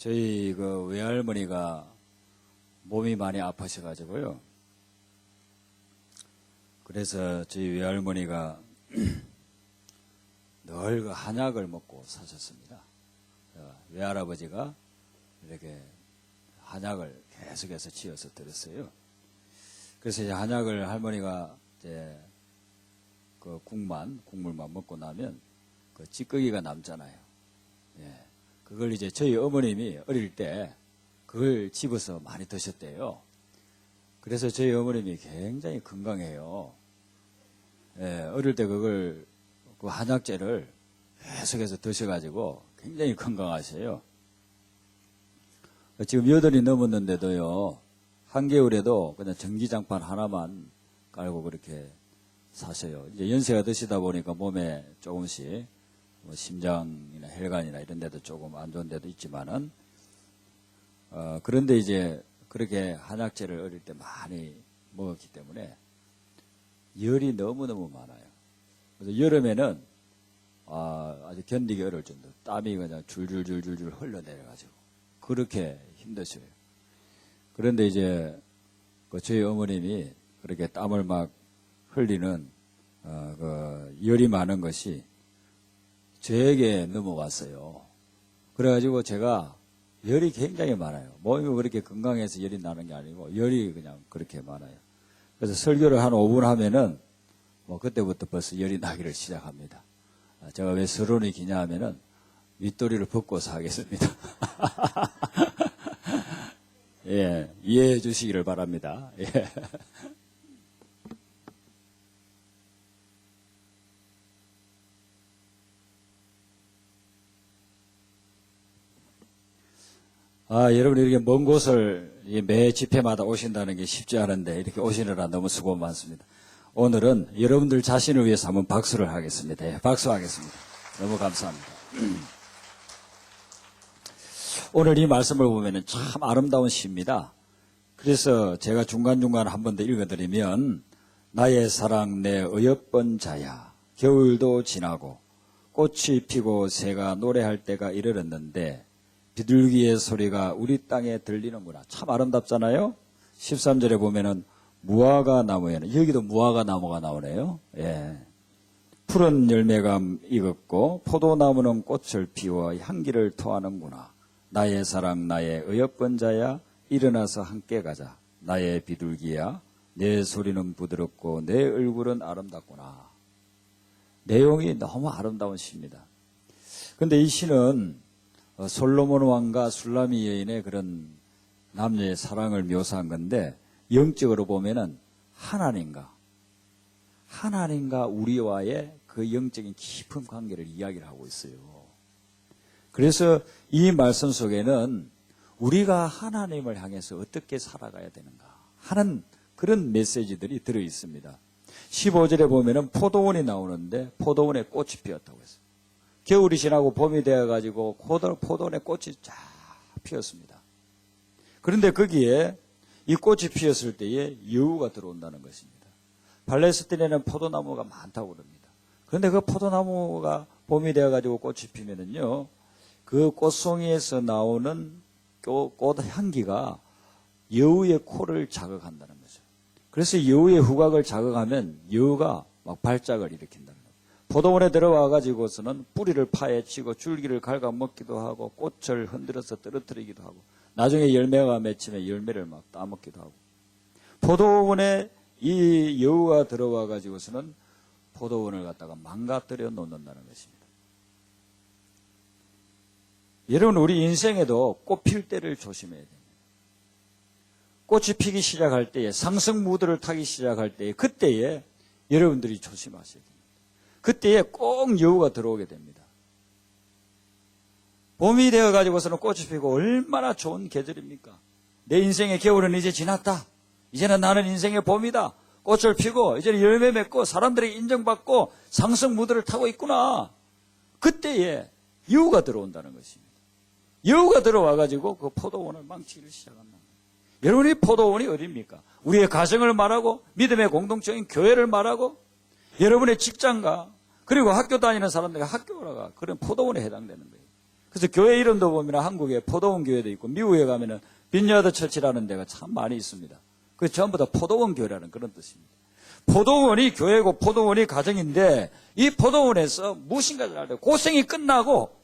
저희 그 외할머니가 몸이 많이 아프셔가지고요. 그래서 저희 외할머니가 늘 그 한약을 먹고 사셨습니다. 외할아버지가 이렇게 한약을 계속해서 지어서 드렸어요. 그래서 이제 한약을 할머니가 이제 그 국물만 먹고 나면 그 찌꺼기가 남잖아요. 예. 그걸 이제 저희 어머님이 어릴 때 그걸 집어서 많이 드셨대요. 그래서 저희 어머님이 굉장히 건강해요. 예, 어릴 때 그 한약재를 계속해서 드셔가지고 굉장히 건강하셔요. 지금 8이 넘었는데도요, 한겨울에도 그냥 전기장판 하나만 깔고 그렇게 사셔요. 이제 연세가 드시다 보니까 몸에 조금씩 뭐 심장이나 혈관이나 이런 데도 조금 안 좋은 데도 있지만은, 그런데 이제 그렇게 한약재를 어릴 때 많이 먹었기 때문에 열이 너무너무 많아요. 그래서 여름에는 아주 견디기 어려울 정도, 땀이 그냥 줄줄줄줄 흘러내려가지고 그렇게 힘드셔요. 그런데 이제 저희 어머님이 그렇게 땀을 막 흘리는 그 열이 많은 것이 저에게 넘어왔어요. 그래가지고 제가 열이 굉장히 많아요. 몸이 그렇게 건강해서 열이 나는 게 아니고 열이 그냥 그렇게 많아요. 그래서 설교를 한 5분 하면은 뭐 그때부터 벌써 열이 나기를 시작합니다. 제가 왜 서론이 기냐 하면은 윗도리를 벗고서 하겠습니다. 예, 이해해 주시기를 바랍니다. 예. 여러분 이렇게 먼 곳을 매 집회마다 오신다는 게 쉽지 않은데 이렇게 오시느라 너무 수고 많습니다. 오늘은 여러분들 자신을 위해서 한번 박수를 하겠습니다. 예, 박수하겠습니다. 너무 감사합니다. 오늘 이 말씀을 보면 참 아름다운 시입니다. 그래서 제가 중간중간 한 번 더 읽어드리면, 나의 사랑 내 어여쁜 자야, 겨울도 지나고 꽃이 피고 새가 노래할 때가 이르렀는데 비둘기의 소리가 우리 땅에 들리는구나. 참 아름답잖아요. 13절에 보면은 무화과 나무에는, 여기도 무화과 나무가 나오네요. 예. 푸른 열매가 익었고 포도나무는 꽃을 피워 향기를 토하는구나. 나의 사랑 나의 어여쁜 자야, 일어나서 함께 가자. 나의 비둘기야, 내 소리는 부드럽고 내 얼굴은 아름답구나. 내용이 너무 아름다운 시입니다. 그런데 이 시는 솔로몬 왕과 술라미 여인의 그런 남녀의 사랑을 묘사한 건데, 영적으로 보면은 하나님과 우리와의 그 영적인 깊은 관계를 이야기를 하고 있어요. 그래서 이 말씀 속에는 우리가 하나님을 향해서 어떻게 살아가야 되는가 하는 그런 메시지들이 들어 있습니다. 15절에 보면은 포도원이 나오는데 포도원에 꽃이 피었다고 했어요. 겨울이 지나고 봄이 되어가지고 포도원에 꽃이 쫙 피었습니다. 그런데 거기에 이 꽃이 피었을 때에 여우가 들어온다는 것입니다. 팔레스틴에는 포도나무가 많다고 그럽니다. 그런데 그 포도나무가 봄이 되어가지고 꽃이 피면은요, 그 꽃송이에서 나오는 꽃 향기가 여우의 코를 자극한다는 거죠. 그래서 여우의 후각을 자극하면 여우가 막 발작을 일으킨다는 거예요. 포도원에 들어와가지고서는 뿌리를 파헤치고 줄기를 갉아먹기도 하고 꽃을 흔들어서 떨어뜨리기도 하고 나중에 열매가 맺히면 열매를 막 따먹기도 하고, 포도원에 이 여우가 들어와가지고서는 포도원을 갖다가 망가뜨려 놓는다는 것입니다. 여러분, 우리 인생에도 꽃 필 때를 조심해야 됩니다. 꽃이 피기 시작할 때에, 상승 무드를 타기 시작할 때에, 그때에 여러분들이 조심하셔야 됩니다. 그때에 꼭 여우가 들어오게 됩니다. 봄이 되어가지고서는 꽃이 피고 얼마나 좋은 계절입니까? 내 인생의 겨울은 이제 지났다. 이제는 나는 인생의 봄이다. 꽃을 피고 이제는 열매 맺고 사람들에게 인정받고 상승 무드를 타고 있구나. 그때에 여우가 들어온다는 것입니다. 여우가 들어와가지고 그 포도원을 망치기를 시작한다. 여러분이 포도원이 어디입니까? 우리의 가정을 말하고 믿음의 공동체인 교회를 말하고 여러분의 직장과 그리고 학교 다니는 사람들과 학교가 그런 포도원에 해당되는 거예요. 그래서 교회 이름도 보면 한국에 포도원 교회도 있고 미국에 가면은 빈야드 처치라는 데가 참 많이 있습니다. 그게 전부 다 포도원 교회라는 그런 뜻입니다. 포도원이 교회고 포도원이 가정인데 이 포도원에서 무엇인가를 하려고 고생이 끝나고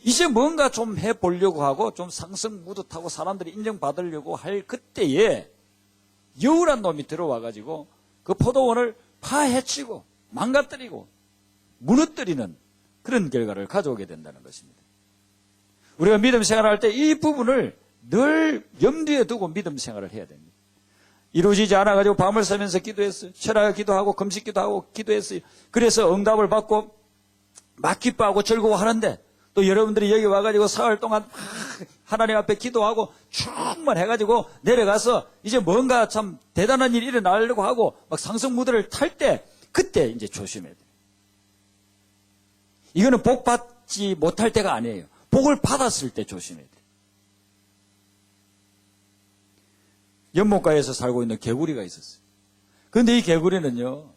이제 뭔가 좀 해보려고 하고 좀 상승무듯하고 사람들이 인정받으려고 할 그때에 여우란 놈이 들어와가지고 그 포도원을 파헤치고 망가뜨리고 무너뜨리는 그런 결과를 가져오게 된다는 것입니다. 우리가 믿음 생활할 때 이 부분을 늘 염두에 두고 믿음 생활을 해야 됩니다. 이루어지지 않아가지고 밤을 새면서 기도했어요. 철학을 기도하고 금식 기도하고 기도했어요. 그래서 응답을 받고 막 기뻐하고 즐거워하는데 또 여러분들이 여기 와가지고 사흘 동안 막 하나님 앞에 기도하고 충만해가지고 내려가서 이제 뭔가 참 대단한 일이 일어나려고 하고 막 상승무대를 탈 때 그때 이제 조심해야 돼요. 이거는 복 받지 못할 때가 아니에요. 복을 받았을 때 조심해야 돼요. 연못가에서 살고 있는 개구리가 있었어요. 그런데 이 개구리는요,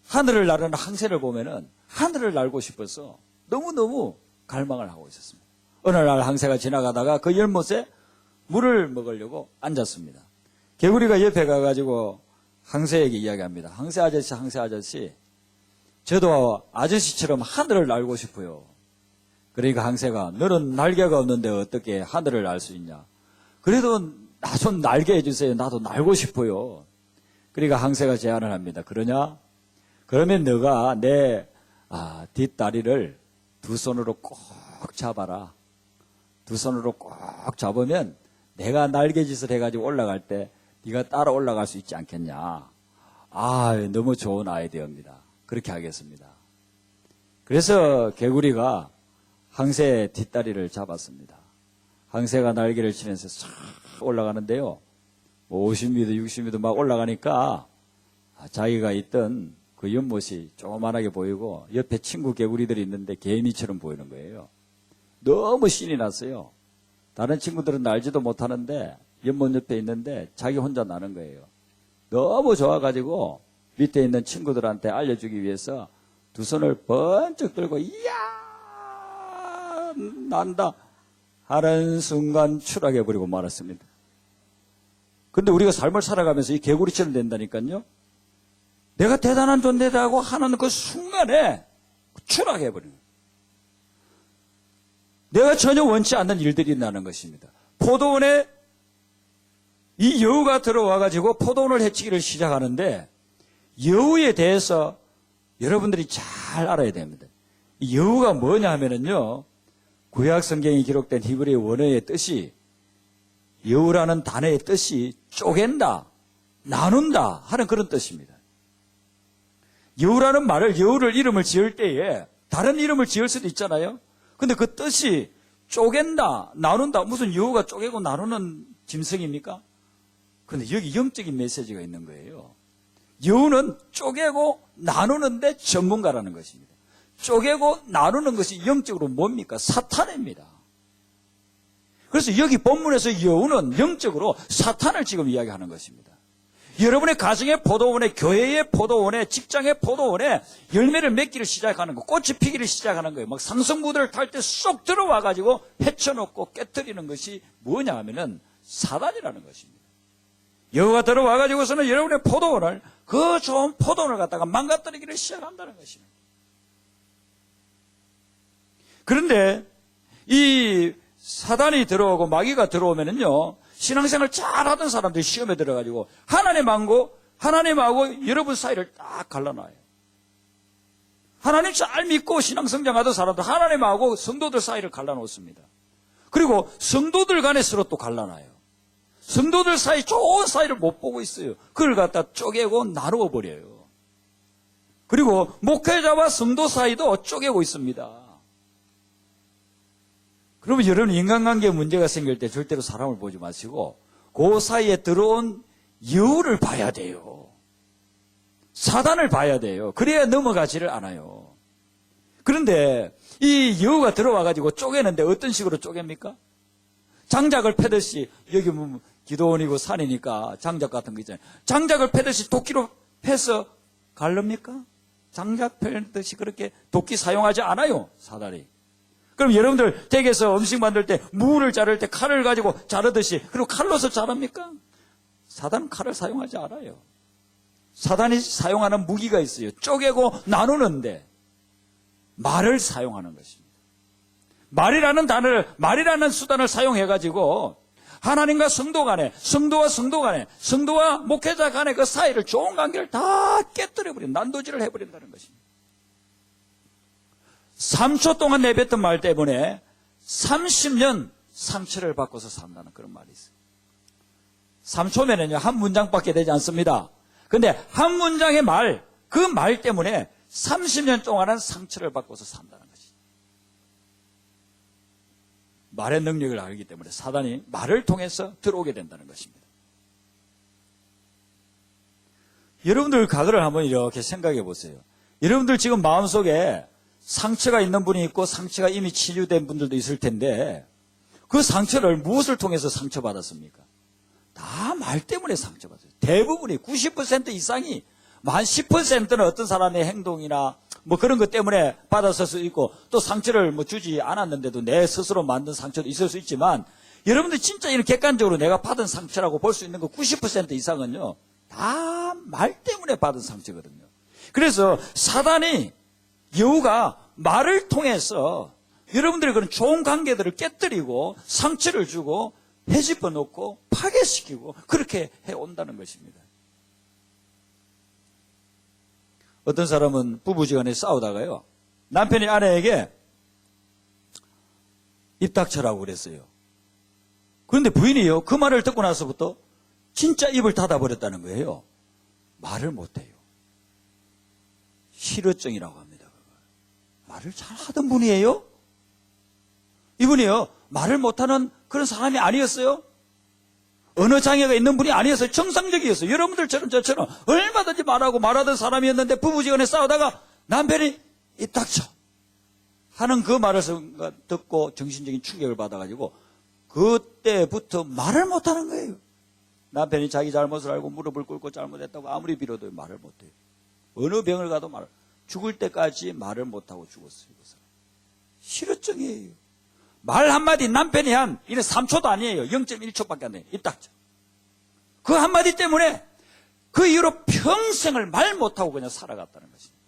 하늘을 나르는 항새를 보면은 하늘을 날고 싶어서 너무너무 갈망을 하고 있었습니다. 어느 날 항새가 지나가다가 그 연못에 물을 먹으려고 앉았습니다. 개구리가 옆에 가가지고 항새에게 이야기합니다. 항새 아저씨, 저도 아저씨처럼 하늘을 날고 싶어요. 그러니까 항새가 너는 날개가 없는데 어떻게 하늘을 날 수 있냐. 그래도 나 좀 날게 해주세요. 나도 날고 싶어요. 그러니까 항새가 제안을 합니다. 그러냐? 그러면 너가 내 뒷다리를 두 손으로 꼭 잡아라. 두 손으로 꼭 잡으면 내가 날개짓을 해가지고 올라갈 때 네가 따라 올라갈 수 있지 않겠냐. 너무 좋은 아이디어입니다. 그렇게 하겠습니다. 그래서 개구리가 항새의 뒷다리를 잡았습니다. 항새가 날개를 치면서 싹 올라가는데요. 50m, 60m 막 올라가니까 자기가 있던 그 연못이 조그만하게 보이고 옆에 친구 개구리들이 있는데 개미처럼 보이는 거예요. 너무 신이 났어요. 다른 친구들은 날지도 못하는데 연못 옆에 있는데 자기 혼자 나는 거예요. 너무 좋아가지고 밑에 있는 친구들한테 알려주기 위해서 두 손을 번쩍 들고 이야 난다 하는 순간 추락해버리고 말았습니다. 근데 우리가 삶을 살아가면서 이 개구리처럼 된다니까요. 내가 대단한 존재다고 하는 그 순간에 추락해버리는 거예요. 내가 전혀 원치 않는 일들이 나는 것입니다. 포도원에 이 여우가 들어와가지고 포도원을 해치기를 시작하는데 여우에 대해서 여러분들이 잘 알아야 됩니다. 이 여우가 뭐냐 하면은요, 구약 성경에 기록된 히브리 원어의 뜻이 여우라는 단어의 뜻이 쪼갠다, 나눈다 하는 그런 뜻입니다. 여우라는 말을 여우를 이름을 지을 때에 다른 이름을 지을 수도 있잖아요. 근데 그 뜻이 쪼갠다, 나눈다. 무슨 여우가 쪼개고 나누는 짐승입니까? 근데 여기 영적인 메시지가 있는 거예요. 여우는 쪼개고 나누는데 전문가라는 것입니다. 쪼개고 나누는 것이 영적으로 뭡니까? 사탄입니다. 그래서 여기 본문에서 여우는 영적으로 사탄을 지금 이야기하는 것입니다. 여러분의 가정의 포도원에, 교회의 포도원에, 직장의 포도원에 열매를 맺기를 시작하는 거, 꽃이 피기를 시작하는 거예요. 막 상승무대를 탈 때 쏙 들어와가지고 헤쳐놓고 깨뜨리는 것이 뭐냐 하면은 사단이라는 것입니다. 여우가 들어와가지고서는 여러분의 포도원을, 그 좋은 포도원을 갖다가 망가뜨리기를 시작한다는 것입니다. 그런데 이 사단이 들어오고 마귀가 들어오면은요, 신앙생활 잘하던 사람들이 시험에 들어가지고 하나님하고 여러분 사이를 딱 갈라놔요. 하나님 잘 믿고 신앙성장하던 사람들 하나님하고 성도들 사이를 갈라놓습니다. 그리고 성도들 간에 서로 또 갈라놔요. 성도들 사이 좋은 사이를 못 보고 있어요. 그걸 갖다 쪼개고 나누어 버려요. 그리고 목회자와 성도 사이도 쪼개고 있습니다. 그러면 여러분 인간관계에 문제가 생길 때 절대로 사람을 보지 마시고 그 사이에 들어온 여우를 봐야 돼요. 사단을 봐야 돼요. 그래야 넘어가지를 않아요. 그런데 이 여우가 들어와가지고 쪼개는데 어떤 식으로 쪼갭니까? 장작을 패듯이, 여기 뭐 기도원이고 산이니까 장작 같은 거 있잖아요. 장작을 패듯이 도끼로 패서 갈릅니까? 장작 패듯이 그렇게 도끼 사용하지 않아요, 사단이. 그럼 여러분들 댁에서 음식 만들 때 무를 자를 때 칼을 가지고 자르듯이 그리고 칼로서 자릅니까? 사단은 칼을 사용하지 않아요. 사단이 사용하는 무기가 있어요. 쪼개고 나누는데 말을 사용하는 것입니다. 말이라는 수단을 사용해가지고 하나님과 성도 간에, 성도와 성도 간에, 성도와 목회자 간에 그 사이를 좋은 관계를 다 깨뜨려버린, 난도질을 해버린다는 것입니다. 3초 동안 내뱉은 말 때문에 30년 상처를 받고서 산다는 그런 말이 있어요. 3초면은요, 한 문장밖에 되지 않습니다. 근데 한 문장의 말, 그 말 때문에 30년 동안은 상처를 받고서 산다는 것이죠. 말의 능력을 알기 때문에 사단이 말을 통해서 들어오게 된다는 것입니다. 여러분들 과거를 한번 이렇게 생각해 보세요. 여러분들 지금 마음속에 상처가 있는 분이 있고 상처가 이미 치유된 분들도 있을 텐데 그 상처를 무엇을 통해서 상처받았습니까? 다 말 때문에 상처받았어요. 대부분이 90% 이상이 한 10%는 어떤 사람의 행동이나 뭐 그런 것 때문에 받았을 수 있고 또 상처를 뭐 주지 않았는데도 내 스스로 만든 상처도 있을 수 있지만 여러분들 진짜 이런 객관적으로 내가 받은 상처라고 볼 수 있는 거 90% 이상은요 다 말 때문에 받은 상처거든요. 그래서 사단이 여우가 말을 통해서 여러분들의 그런 좋은 관계들을 깨뜨리고 상처를 주고 헤집어 놓고 파괴시키고 그렇게 해온다는 것입니다. 어떤 사람은 부부지간에 싸우다가요 남편이 아내에게 입 닥쳐라고 그랬어요. 그런데 부인이요 그 말을 듣고 나서부터 진짜 입을 닫아버렸다는 거예요. 말을 못해요. 실어증이라고 합니다. 말을 잘 하던 분이에요. 이분이요 말을 못하는 그런 사람이 아니었어요. 언어 장애가 있는 분이 아니었어요. 정상적이었어요. 여러분들처럼 저처럼 얼마든지 말하던 사람이었는데 부부지간에 싸우다가 남편이 입 닥쳐 하는 그 말을 듣고 정신적인 충격을 받아가지고 그때부터 말을 못하는 거예요. 남편이 자기 잘못을 알고 무릎을 꿇고 잘못했다고 아무리 빌어도 말을 못해요. 어느 병을 가도 죽을 때까지 말을 못하고 죽었어요. 그 사람. 실어증이에요. 말 한마디 남편이 이는 3초도 아니에요. 0.1초밖에 안 돼요. 입 닥쳐. 그 한마디 때문에 그 이후로 평생을 말 못하고 그냥 살아갔다는 것입니다.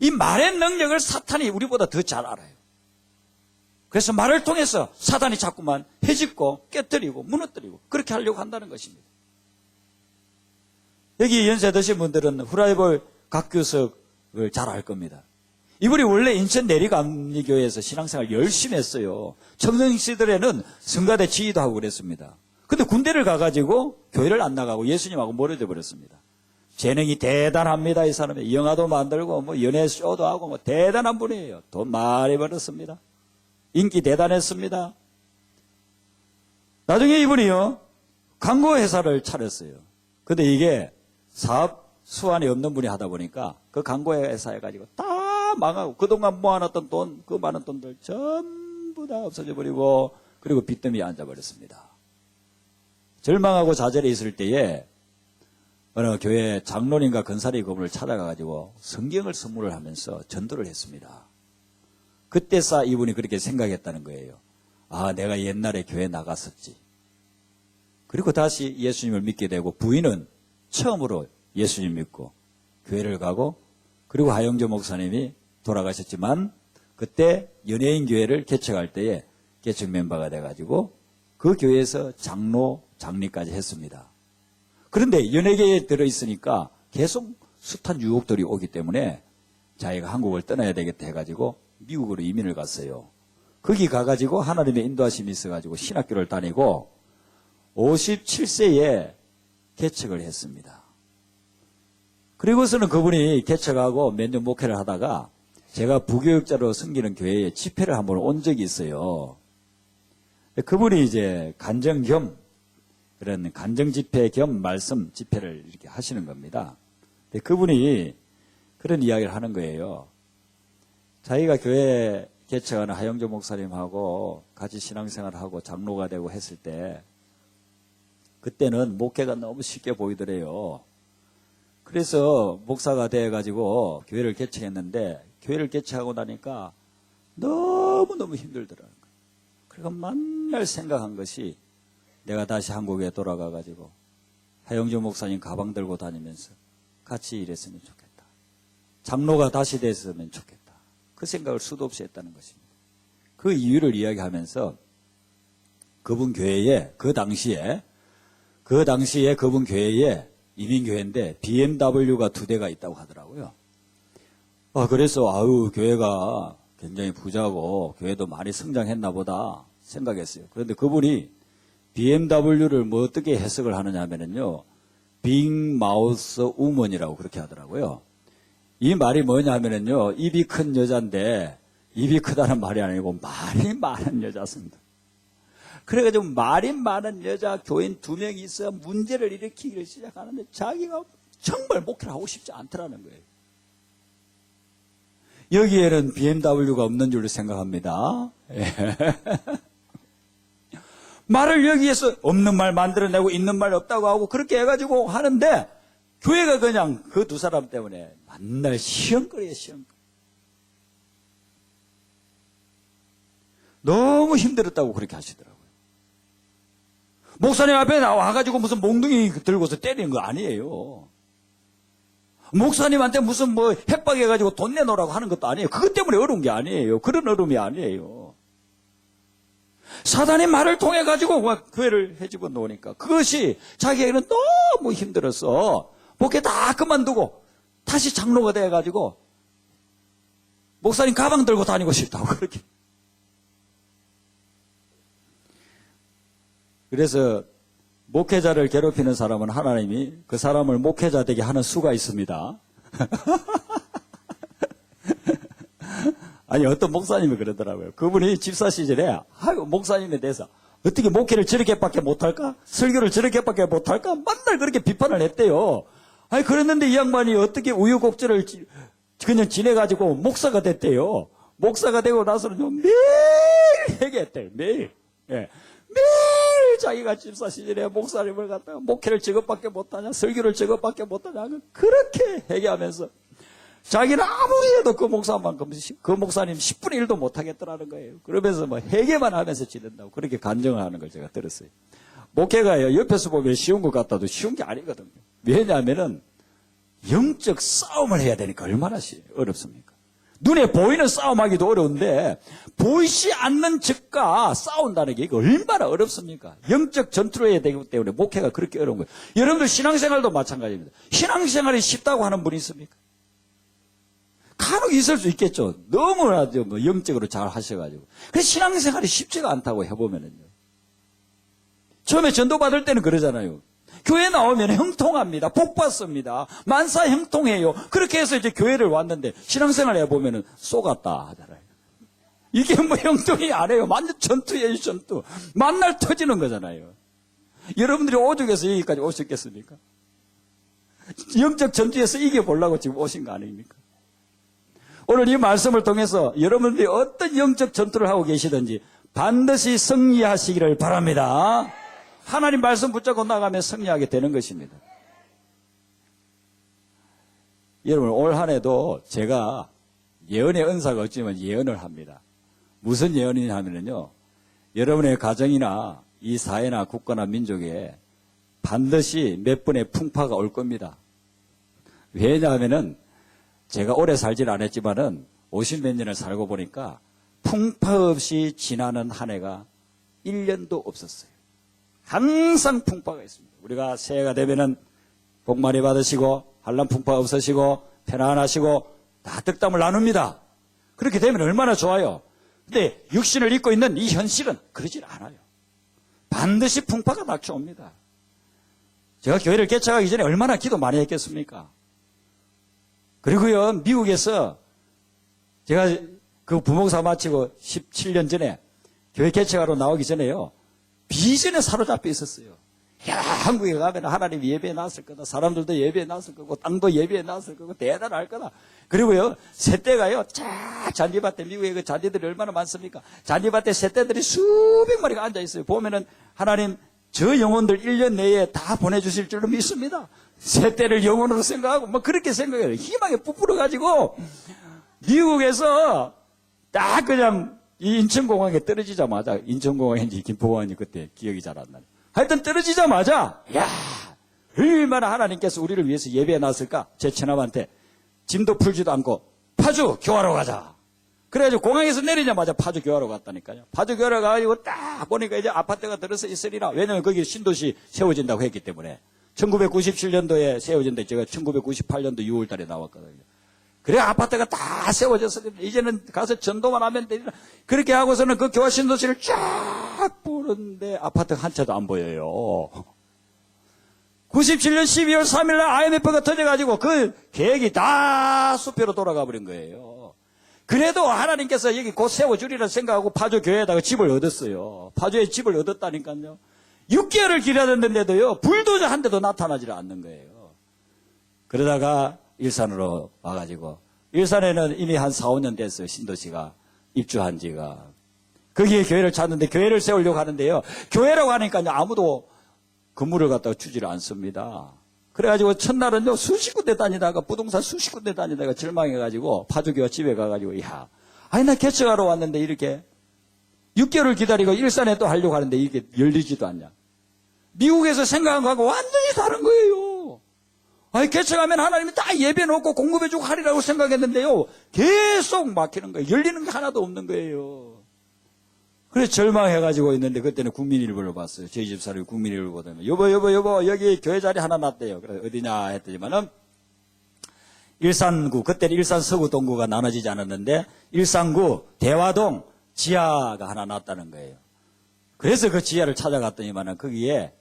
이 말의 능력을 사탄이 우리보다 더 잘 알아요. 그래서 말을 통해서 사탄이 자꾸만 헤집고 깨뜨리고 무너뜨리고 그렇게 하려고 한다는 것입니다. 여기 연세 드신 분들은 후라이볼 각교석을 잘 알 겁니다. 이분이 원래 인천 내리감리교회에서 신앙생활 열심히 했어요. 청년 시절에는 성가대 지휘도 하고 그랬습니다. 근데 군대를 가가지고 교회를 안 나가고 예수님하고 멀어져 버렸습니다. 재능이 대단합니다. 이 사람이 영화도 만들고 뭐 연예 쇼도 하고 뭐 대단한 분이에요. 돈 많이 벌었습니다. 인기 대단했습니다. 나중에 이분이요 광고 회사를 차렸어요. 근데 이게 사업 수완이 없는 분이 하다 보니까 그 광고 회사에 가지고 다 망하고 그동안 모아놨던 돈, 그 많은 돈들 전부 다 없어져 버리고 그리고 빚더미에 앉아버렸습니다. 절망하고 좌절해 있을 때에 어느 교회 장로님과 권사리 그분을 찾아가가지고 성경을 선물을 하면서 전도를 했습니다. 그때서 이분이 그렇게 생각했다는 거예요. 아, 내가 옛날에 교회 나갔었지. 그리고 다시 예수님을 믿게 되고 부인은 처음으로 예수님 믿고 교회를 가고 그리고 하영조 목사님이 돌아가셨지만 그때 연예인 교회를 개척할 때에 개척 멤버가 돼가지고 그 교회에서 장로, 장리까지 했습니다. 그런데 연예계에 들어있으니까 계속 숱한 유혹들이 오기 때문에 자기가 한국을 떠나야 되겠다 해가지고 미국으로 이민을 갔어요. 거기 가가지고 하나님의 인도하심이 있어가지고 신학교를 다니고 57세에 개척을 했습니다. 그리고서는 그분이 개척하고 몇 년 목회를 하다가 제가 부교육자로 섬기는 교회에 집회를 한번 온 적이 있어요. 그분이 이제 간정 겸 그런 간정 집회 겸 말씀 집회를 이렇게 하시는 겁니다. 근데 그분이 그런 이야기를 하는 거예요. 자기가 교회 개척하는 하영조 목사님하고 같이 신앙생활을 하고 장로가 되고 했을 때 그때는 목회가 너무 쉽게 보이더래요. 그래서 목사가 돼가지고 교회를 개척했는데 교회를 개척하고 나니까 너무 너무너무 힘들더라는 거예요. 그리고 맨날 생각한 것이 내가 다시 한국에 돌아가가지고 하영주 목사님 가방 들고 다니면서 같이 일했으면 좋겠다. 장로가 다시 됐으면 좋겠다. 그 생각을 수도 없이 했다는 것입니다. 그 이유를 이야기하면서 그분 교회에 그 당시에 그분 교회에 이민교회인데 BMW가 2대가 있다고 하더라고요. 그래서 교회가 굉장히 부자고 교회도 많이 성장했나 보다 생각했어요. 그런데 그분이 BMW를 뭐 어떻게 해석을 하느냐 하면은요, 빅 마우스 우먼이라고 그렇게 하더라고요. 이 말이 뭐냐 하면은요, 입이 큰 여자인데, 입이 크다는 말이 아니고 말이 많은 여자였습니다. 그래가지고 말이 많은 여자 교인 2명이 있어 문제를 일으키기를 시작하는데 자기가 정말 목회를 하고 싶지 않더라는 거예요. 여기에는 BMW가 없는 줄로 생각합니다. 말을 여기에서 없는 말 만들어내고 있는 말 없다고 하고 그렇게 해가지고 하는데 교회가 그냥 그 2사람 때문에 맨날 시험거리에 시험거리. 너무 힘들었다고 그렇게 하시더라고요. 목사님 앞에 나와가지고 무슨 몽둥이 들고서 때리는 거 아니에요. 목사님한테 무슨 뭐 협박해가지고 돈 내놓으라고 하는 것도 아니에요. 그것 때문에 어려운 게 아니에요. 그런 어려움이 아니에요. 사단의 말을 통해 가지고 교회를 해집어 놓으니까 그것이 자기에게는 너무 힘들어서 목회 다 그만두고 다시 장로가 돼가지고 목사님 가방 들고 다니고 싶다고 그렇게. 그래서 목회자를 괴롭히는 사람은 하나님이 그 사람을 목회자 되게 하는 수가 있습니다. 아니 어떤 목사님이 그러더라고요. 그분이 집사 시절에 목사님에 대해서 어떻게 목회를 저렇게밖에 못할까? 설교를 저렇게밖에 못할까? 맨날 그렇게 비판을 했대요. 아니 그랬는데 이 양반이 어떻게 우유곡절을 그냥 지내가지고 목사가 됐대요. 목사가 되고 나서는 매일 회개했대요. 매일. 예. 매일 자기가 집사 시절에 목사님을 갖다가 목회를 저것밖에 못하냐, 설교를 저것밖에 못하냐, 그렇게 회개하면서 자기는 아무리 해도 그 목사만큼 그 목사님 10분의 1도 못하겠더라는 거예요. 그러면서 뭐 회개만 하면서 지낸다고 그렇게 간증을 하는 걸 제가 들었어요. 목회가요, 옆에서 보면 쉬운 것 같아도 쉬운 게 아니거든요. 왜냐하면은 영적 싸움을 해야 되니까 얼마나 어렵습니까? 눈에 보이는 싸움하기도 어려운데 보이지 않는 적과 싸운다는 게 얼마나 어렵습니까? 영적 전투를 해야 되기 때문에 목회가 그렇게 어려운 거예요. 여러분들 신앙생활도 마찬가지입니다. 신앙생활이 쉽다고 하는 분이 있습니까? 간혹 있을 수 있겠죠. 너무나도 뭐 영적으로 잘 하셔가지고. 그래서 신앙생활이 쉽지가 않다고 해보면은요. 처음에 전도 받을 때는 그러잖아요. 교회 나오면 형통합니다. 복 받습니다. 만사 형통해요. 그렇게 해서 이제 교회를 왔는데 신앙생활 해보면은 쏘갔다 하잖아요. 이게 뭐 형통이 아니에요. 완전 전투예요, 전투. 만날 터지는 거잖아요. 여러분들이 오죽해서 여기까지 오셨겠습니까? 영적 전투에서 이겨보려고 지금 오신 거 아닙니까? 오늘 이 말씀을 통해서 여러분들이 어떤 영적 전투를 하고 계시든지 반드시 승리하시기를 바랍니다. 하나님 말씀 붙잡고 나가면 승리하게 되는 것입니다. 여러분 올 한 해도 제가 예언의 은사가 없지만 예언을 합니다. 무슨 예언이냐 하면요, 여러분의 가정이나 이 사회나 국가나 민족에 반드시 몇 번의 풍파가 올 겁니다. 왜냐하면은 제가 오래 살지는 않았지만은 50몇 년을 살고 보니까 풍파 없이 지나는 한 해가 1년도 없었어요. 항상 풍파가 있습니다. 우리가 새해가 되면은 복 많이 받으시고 한란 풍파 없으시고 편안하시고 다 득담을 나눕니다. 그렇게 되면 얼마나 좋아요. 근데 육신을 입고 있는 이 현실은 그러질 않아요. 반드시 풍파가 닥쳐옵니다. 제가 교회를 개척하기 전에 얼마나 기도 많이 했겠습니까? 그리고요, 미국에서 제가 그 부목사 마치고 17년 전에 교회 개척하러 나오기 전에요, 비전에 사로잡혀 있었어요. 야, 한국에 가면 하나님 예배에 나왔을 거다. 사람들도 예배에 나왔을 거고, 땅도 예배에 나왔을 거고, 대단할 거다. 그리고요, 새떼가요, 잔디밭에, 미국에 그 잔디들이 얼마나 많습니까? 잔디밭에 새떼들이 수백 마리가 앉아있어요. 보면은 하나님 저 영혼들 1년 내에 다 보내주실 줄로 믿습니다. 새떼를 영혼으로 생각하고, 뭐 그렇게 생각해요. 희망에 부풀어가지고, 미국에서 딱 그냥 이 인천공항에 떨어지자마자, 인천공항인지 김포공항인지 그때 기억이 잘 안 나네. 하여튼 떨어지자마자, 야 얼마나 하나님께서 우리를 위해서 예배해 놨을까? 제 처남한테 짐도 풀지도 않고 파주 교화로 가자. 그래가지고 공항에서 내리자마자 파주 교화로 갔다니까요. 파주 교화로 가가지고 딱 보니까 이제 아파트가 들어서 있으리라. 왜냐면 거기 신도시 세워진다고 했기 때문에. 1997년도에 세워진다. 제가 1998년도 6월 달에 나왔거든요. 그래 아파트가 다 세워져서 이제는 가서 전도만 하면 되리라. 그렇게 하고서는 그 교화 신도시를 쫙 보는데 아파트 한 채도 안 보여요. 97년 12월 3일 날 IMF가 터져가지고 그 계획이 다 수표로 돌아가 버린 거예요. 그래도 하나님께서 여기 곧 세워주리라 생각하고 파주 교회에다가 집을 얻었어요. 파주에 집을 얻었다니까요. 6개월을 기다렸는데도요, 불도저 한 대도 나타나지 않는 거예요. 그러다가 일산으로 와가지고, 일산에는 이미 한 4, 5년 됐어요. 신도시가 입주한 지가. 거기에 교회를 찾는데 교회를 세우려고 하는데요. 교회라고 하니까 아무도 건물을 갖다가 주지를 않습니다. 그래가지고 첫날은요, 수십 군데 다니다가, 부동산 수십 군데 다니다가 절망해가지고, 파주교회 집에 가가지고, 야, 아니, 나 개척하러 왔는데 이렇게 6개월을 기다리고 일산에 또 하려고 하는데 이게 열리지도 않냐. 미국에서 생각한 거하고 완전히 다른 거예요. 아니, 개척하면 하나님이 다 예배 놓고 공급해주고 하리라고 생각했는데요, 계속 막히는 거예요. 열리는 게 하나도 없는 거예요. 그래서 절망해가지고 있는데 그때는 국민일보를 봤어요. 저희 집사람이 국민일보를 보더니 여보 여기 교회 자리 하나 났대요. 그래서 어디냐 했더니만은 일산구, 그때는 일산 서구 동구가 나눠지지 않았는데 일산구 대화동 지하가 하나 났다는 거예요. 그래서 그 지하를 찾아갔더니만은 거기에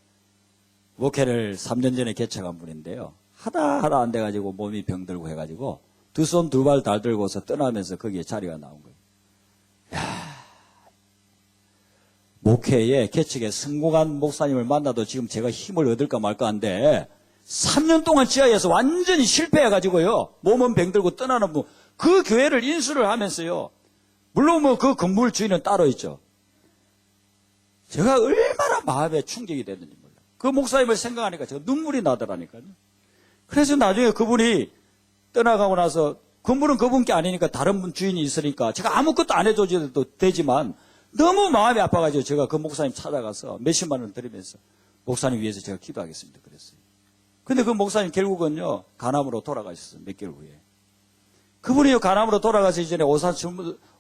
목회를 3년 전에 개척한 분인데요. 하다 안 돼가지고 몸이 병들고 해가지고 두 손 두 발 다 들고서 떠나면서 거기에 자리가 나온 거예요. 야, 목회에 개척에 성공한 목사님을 만나도 지금 제가 힘을 얻을까 말까 한데 3년 동안 지하에서 완전히 실패해가지고요. 몸은 병들고 떠나는 분, 그 교회를 인수를 하면서요. 물론 뭐 그 건물 주인은 따로 있죠. 제가 얼마나 마음에 충격이 됐는지 몰라요. 그 목사님을 생각하니까 제가 눈물이 나더라니까요. 그래서 나중에 그분이 떠나가고 나서 건물은 그분께 아니니까 다른 분 주인이 있으니까 제가 아무것도 안 해줘도 되지만 너무 마음이 아파가지고 제가 그 목사님 찾아가서 몇십만 원 드리면서 목사님 위해서 제가 기도하겠습니다 그랬어요. 근데 그 목사님 결국은요, 간암으로 돌아가셨어요. 몇 개월 후에. 그분이 간암으로 돌아가서 이전에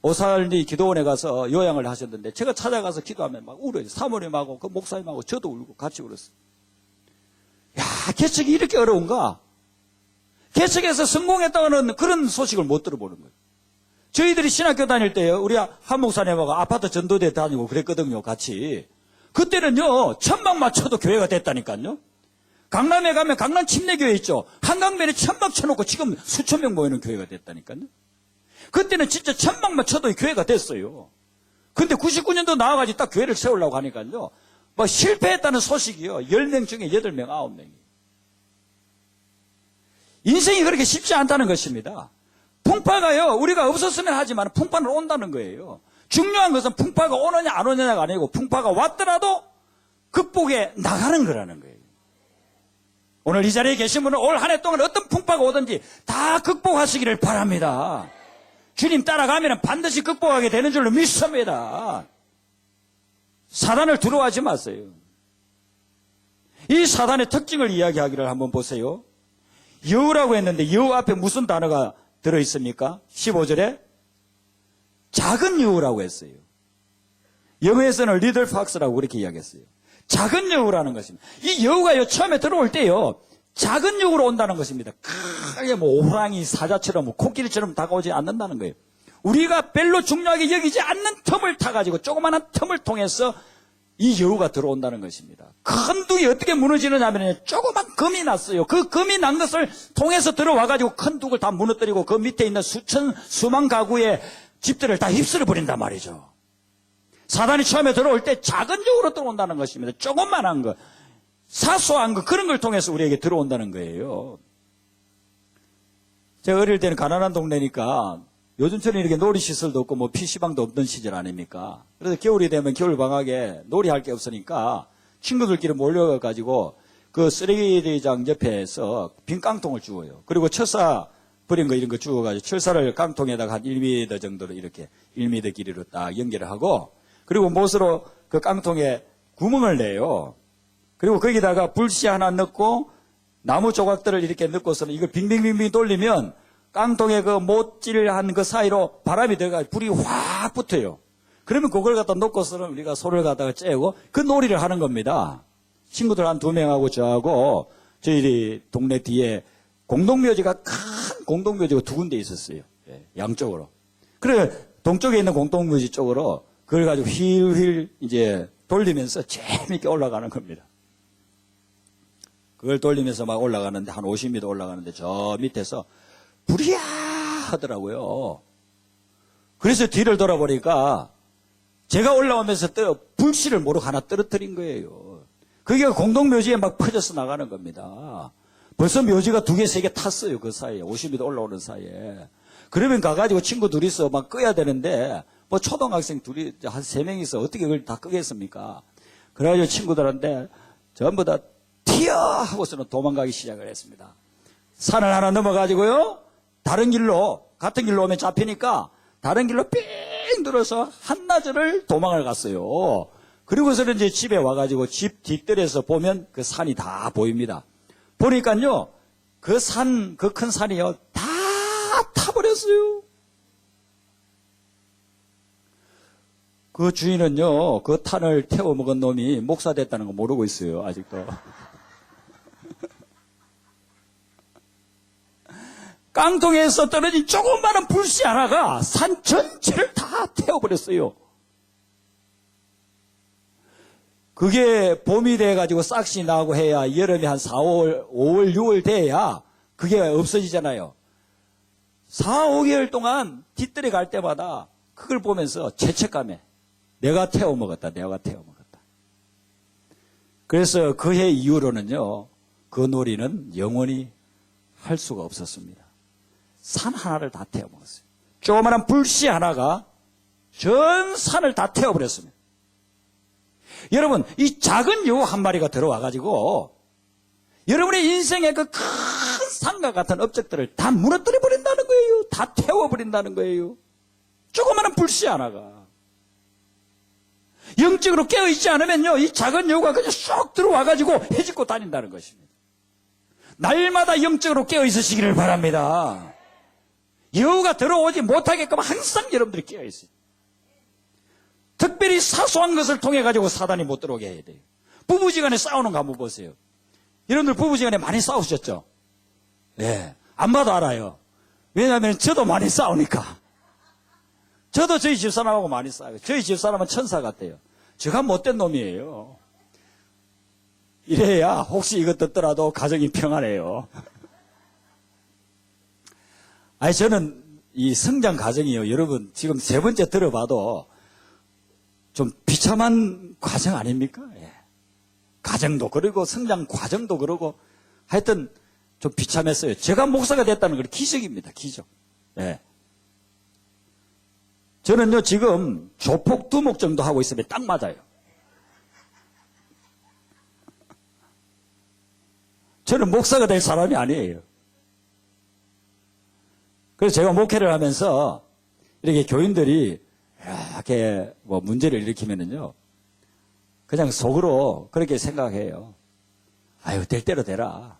오살리 기도원에 가서 요양을 하셨는데 제가 찾아가서 기도하면 막 울어요. 사모님하고 그 목사님하고 저도 울고 같이 울었어요. 야, 개척이 이렇게 어려운가? 개척에서 성공했다는 그런 소식을 못 들어보는 거예요. 저희들이 신학교 다닐 때요, 우리 한 목사님하고 아파트 전도대 다니고 그랬거든요, 같이. 그때는요, 천막 맞춰도 교회가 됐다니까요. 강남에 가면 강남 침례교회 있죠. 한강변에 천막 쳐놓고 지금 수천 명 모이는 교회가 됐다니까요. 그때는 진짜 천막만 쳐도 교회가 됐어요. 근데 99년도 나와가지고 딱 교회를 세우려고 하니까요, 뭐 실패했다는 소식이요, 10명 중에 8명, 9명이. 인생이 그렇게 쉽지 않다는 것입니다. 풍파가요, 우리가 없었으면 하지만 풍파는 온다는 거예요. 중요한 것은 풍파가 오느냐 안 오느냐가 아니고 풍파가 왔더라도 극복해 나가는 거라는 거예요. 오늘 이 자리에 계신 분은 올 한 해 동안 어떤 풍파가 오든지 다 극복하시기를 바랍니다. 주님 따라가면 반드시 극복하게 되는 줄로 믿습니다. 사단을 두려워하지 마세요. 이 사단의 특징을 이야기하기를 한번 보세요. 여우라고 했는데 여우 앞에 무슨 단어가 들어있습니까? 15절에 작은 여우라고 했어요. 영어에서는 리들 팍스라고 그렇게 이야기했어요. 작은 여우라는 것입니다. 이 여우가 처음에 들어올 때요, 작은 여우로 온다는 것입니다. 크게 뭐 호랑이, 사자처럼 뭐 코끼리처럼 다가오지 않는다는 거예요. 우리가 별로 중요하게 여기지 않는 틈을 타가지고 조그마한 틈을 통해서 이 여우가 들어온다는 것입니다. 큰 둑이 어떻게 무너지느냐 하면 조그만 금이 났어요. 그 금이 난 것을 통해서 들어와가지고 큰 둑을 다 무너뜨리고 그 밑에 있는 수만 가구의 집들을 다 휩쓸어 버린단 말이죠. 사단이 처음에 들어올 때 작은 여우로 들어온다는 것입니다. 조그만한 거, 사소한 거, 그런 걸 통해서 우리에게 들어온다는 거예요. 제가 어릴 때는 가난한 동네니까 요즘처럼 이렇게 놀이시설도 없고 뭐 PC방도 없던 시절 아닙니까? 그래서 겨울이 되면 겨울방학에 놀이할 게 없으니까 친구들끼리 몰려가지고 그 쓰레기장 옆에서 빈 깡통을 주워요. 그리고 버린 거 이런 거 주워가지고 철사를 깡통에다가 한 1m 정도로 이렇게 1m 길이로 딱 연결을 하고 그리고 못으로 그 깡통에 구멍을 내요. 그리고 거기다가 불씨 하나 넣고 나무 조각들을 이렇게 넣고서는 이걸 빙빙빙빙 돌리면 깡통에 그 못질한 그 사이로 바람이 들어가 불이 확 붙어요. 그러면 그걸 갖다 놓고서는 우리가 소를 갖다가 째고 그 놀이를 하는 겁니다. 친구들 한 2명하고 저하고 저희 동네 뒤에 공동묘지가 큰 공동묘지가 2군데 있었어요. 예, 양쪽으로. 그래 동쪽에 있는 공동묘지 쪽으로 그걸 가지고 휠휠 이제 돌리면서 재밌게 올라가는 겁니다. 그걸 돌리면서 막 올라가는데 한 50m 올라가는데 저 밑에서 불이야 하더라고요. 그래서 뒤를 돌아보니까 제가 올라오면서 불씨를 모르고 하나 떨어뜨린 거예요. 그게 공동묘지에 막 퍼져서 나가는 겁니다. 벌써 묘지가 2개, 3개 탔어요. 그 사이에. 50m 올라오는 사이에. 그러면 가가지고 친구 둘이서 막 끄야 되는데 뭐 초등학생 둘이 한 3명이서 어떻게 그걸 다 끄겠습니까? 그래가지고 친구들한테 전부 다 튀어! 하고서는 도망가기 시작을 했습니다. 산을 하나 넘어가지고요. 다른 길로, 같은 길로 오면 잡히니까 다른 길로 삥 들어서 한나절을 도망을 갔어요. 그리고서는 이제 집에 와가지고 집 뒷뜰에서 보면 그 산이 다 보입니다. 보니까요, 그 산, 그 큰 산이요, 다 타버렸어요. 그 주인은요, 그 탄을 태워 먹은 놈이 목사 됐다는 거 모르고 있어요, 아직도. 깡통에서 떨어진 조그마한 불씨 하나가 산 전체를 다 태워버렸어요. 그게 봄이 돼가지고 싹시 나고 해야 여름이 한 4월, 5월, 6월 돼야 그게 없어지잖아요. 4, 5개월 동안 뒷뜰에 갈 때마다 그걸 보면서 죄책감에 내가 태워먹었다, 내가 태워먹었다. 그래서 그 해 이후로는요, 그 놀이는 영원히 할 수가 없었습니다. 산 하나를 다 태워먹었어요. 조그마한 불씨 하나가 전 산을 다 태워버렸습니다. 여러분, 이 작은 여우 한 마리가 들어와가지고 여러분의 인생의 그 큰 산과 같은 업적들을 다 무너뜨려 버린다는 거예요. 다 태워버린다는 거예요. 조그마한 불씨 하나가. 영적으로 깨어있지 않으면요, 이 작은 여우가 그냥 쏙 들어와가지고 해집고 다닌다는 것입니다. 날마다 영적으로 깨어있으시기를 바랍니다. 여우가 들어오지 못하게끔 항상 여러분들이 깨어있어요. 특별히 사소한 것을 통해 가지고 사단이 못 들어오게 해야 돼요. 부부지간에 싸우는 거 한번 보세요. 여러분들 부부지간에 많이 싸우셨죠? 네, 안 봐도 알아요. 왜냐하면 저도 많이 싸우니까. 저도 저희 집사람하고 많이 싸워요. 저희 집사람은 천사 같아요. 제가 못된 놈이에요. 이래야 혹시 이것 듣더라도 가정이 평안해요. 아니 저는 이 성장 과정이요. 여러분 지금 3번째 들어봐도 좀 비참한 과정 아닙니까? 예. 과정도 그러고 성장 과정도 그러고 하여튼 좀 비참했어요. 제가 목사가 됐다는 건 기적입니다. 기적. 예. 저는요 지금 조폭 2목 정도 하고 있으면 딱 맞아요. 저는 목사가 될 사람이 아니에요. 그래서 제가 목회를 하면서 이렇게 교인들이 이렇게 뭐 문제를 일으키면은요, 그냥 속으로 그렇게 생각해요. 아유, 될 대로 되라.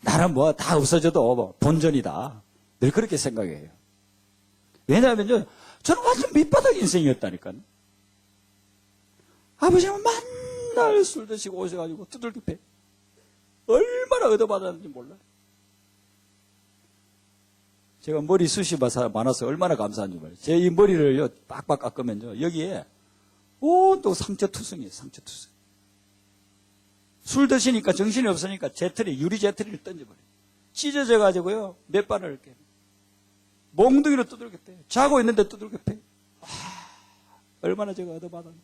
나는 뭐 다 없어져도 뭐 본전이다. 늘 그렇게 생각해요. 왜냐하면요, 저는 완전 밑바닥 인생이었다니까요. 아버지는 맨날 술 드시고 오셔가지고 두들겨 패. 얼마나 얻어받았는지 몰라요. 제가 머리숱이 많아서 얼마나 감사한지 몰라요. 제 이 머리를요, 빡빡 깎으면요, 여기에 온통 상처투성이에요, 상처투성. 술 드시니까 정신이 없으니까 유리 재트리를 던져버려요. 찢어져가지고요, 몇 발을 이렇게. 몽둥이로 두들겨 패요. 자고 있는데 두들겨 패요. 얼마나 제가 얻어받았는지.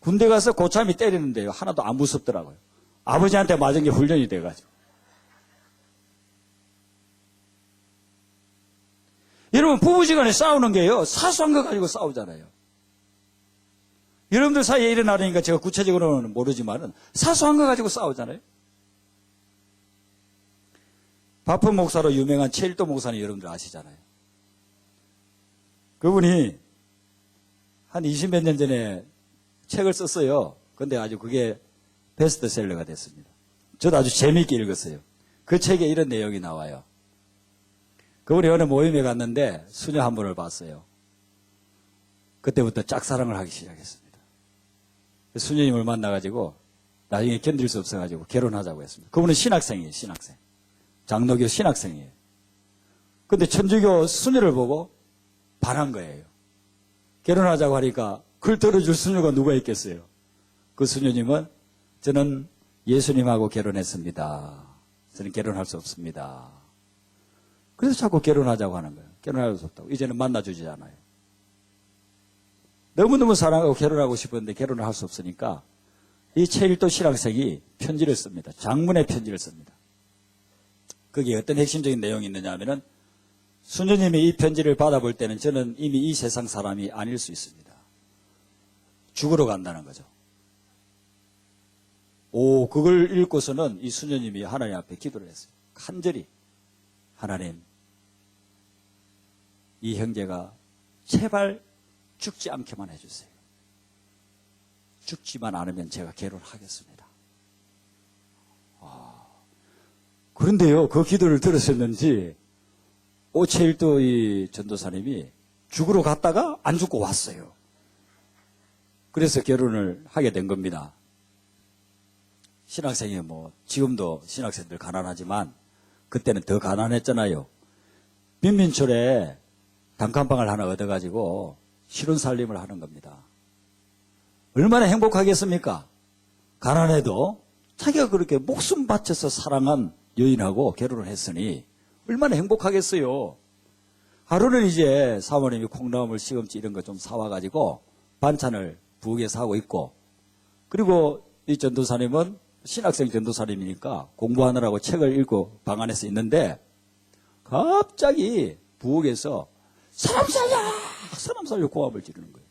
군대 가서 고참이 때리는데요, 하나도 안 무섭더라고요. 아버지한테 맞은 게 훈련이 돼가지고. 여러분 부부지간에 싸우는 게요 사소한 거 가지고 싸우잖아요. 여러분들 사이에 일어나니까 제가 구체적으로는 모르지만은 사소한 거 가지고 싸우잖아요. 바쁜 목사로 유명한 최일도 목사님 여러분들 아시잖아요. 그분이 한 20몇 년 전에 책을 썼어요. 근데 아주 그게 베스트셀러가 됐습니다. 저도 아주 재미있게 읽었어요. 그 책에 이런 내용이 나와요. 그분이 어느 모임에 갔는데 수녀 한 분을 봤어요. 그때부터 짝사랑을 하기 시작했습니다. 수녀님을 만나가지고 나중에 견딜 수 없어가지고 결혼하자고 했습니다. 그분은 신학생이에요. 신학생. 장로교 신학생이에요. 근데 천주교 수녀를 보고 반한 거예요. 결혼하자고 하니까 그걸 들어줄 수녀가 누가 있겠어요. 그 수녀님은 저는 예수님하고 결혼했습니다. 저는 결혼할 수 없습니다. 그래서 자꾸 결혼하자고 하는 거예요. 결혼할 수 없다고. 이제는 만나주지 않아요. 너무너무 사랑하고 결혼하고 싶었는데 결혼을 할 수 없으니까 이 최일도 신학생이 편지를 씁니다. 장문의 편지를 씁니다. 거기에 어떤 핵심적인 내용이 있느냐 하면은 수녀님이 이 편지를 받아볼 때는 저는 이미 이 세상 사람이 아닐 수 있습니다. 죽으러 간다는 거죠. 그걸 읽고서는 이 수녀님이 하나님 앞에 기도를 했어요. 간절히 하나님, 이 형제가 제발 죽지 않게만 해주세요. 죽지만 않으면 제가 결혼하겠습니다. 그런데요, 그 기도를 들으셨는지 오체일도 이 전도사님이 죽으러 갔다가 안 죽고 왔어요. 그래서 결혼을 하게 된 겁니다. 신학생이 지금도 신학생들 가난하지만 그때는 더 가난했잖아요. 빈민촌에 단칸방을 하나 얻어가지고 신혼살림을 하는 겁니다. 얼마나 행복하겠습니까? 가난해도 자기가 그렇게 목숨 바쳐서 사랑한 여인하고 결혼을 했으니 얼마나 행복하겠어요. 하루는 이제 사모님이 콩나물, 시금치 이런 거 좀 사와가지고 반찬을 부엌에 사고 있고, 그리고 이 전도사님은 신학생 전도사님이니까 공부하느라고 책을 읽고 방 안에서 있는데 갑자기 부엌에서 사람 살려 고함을 지르는 거예요.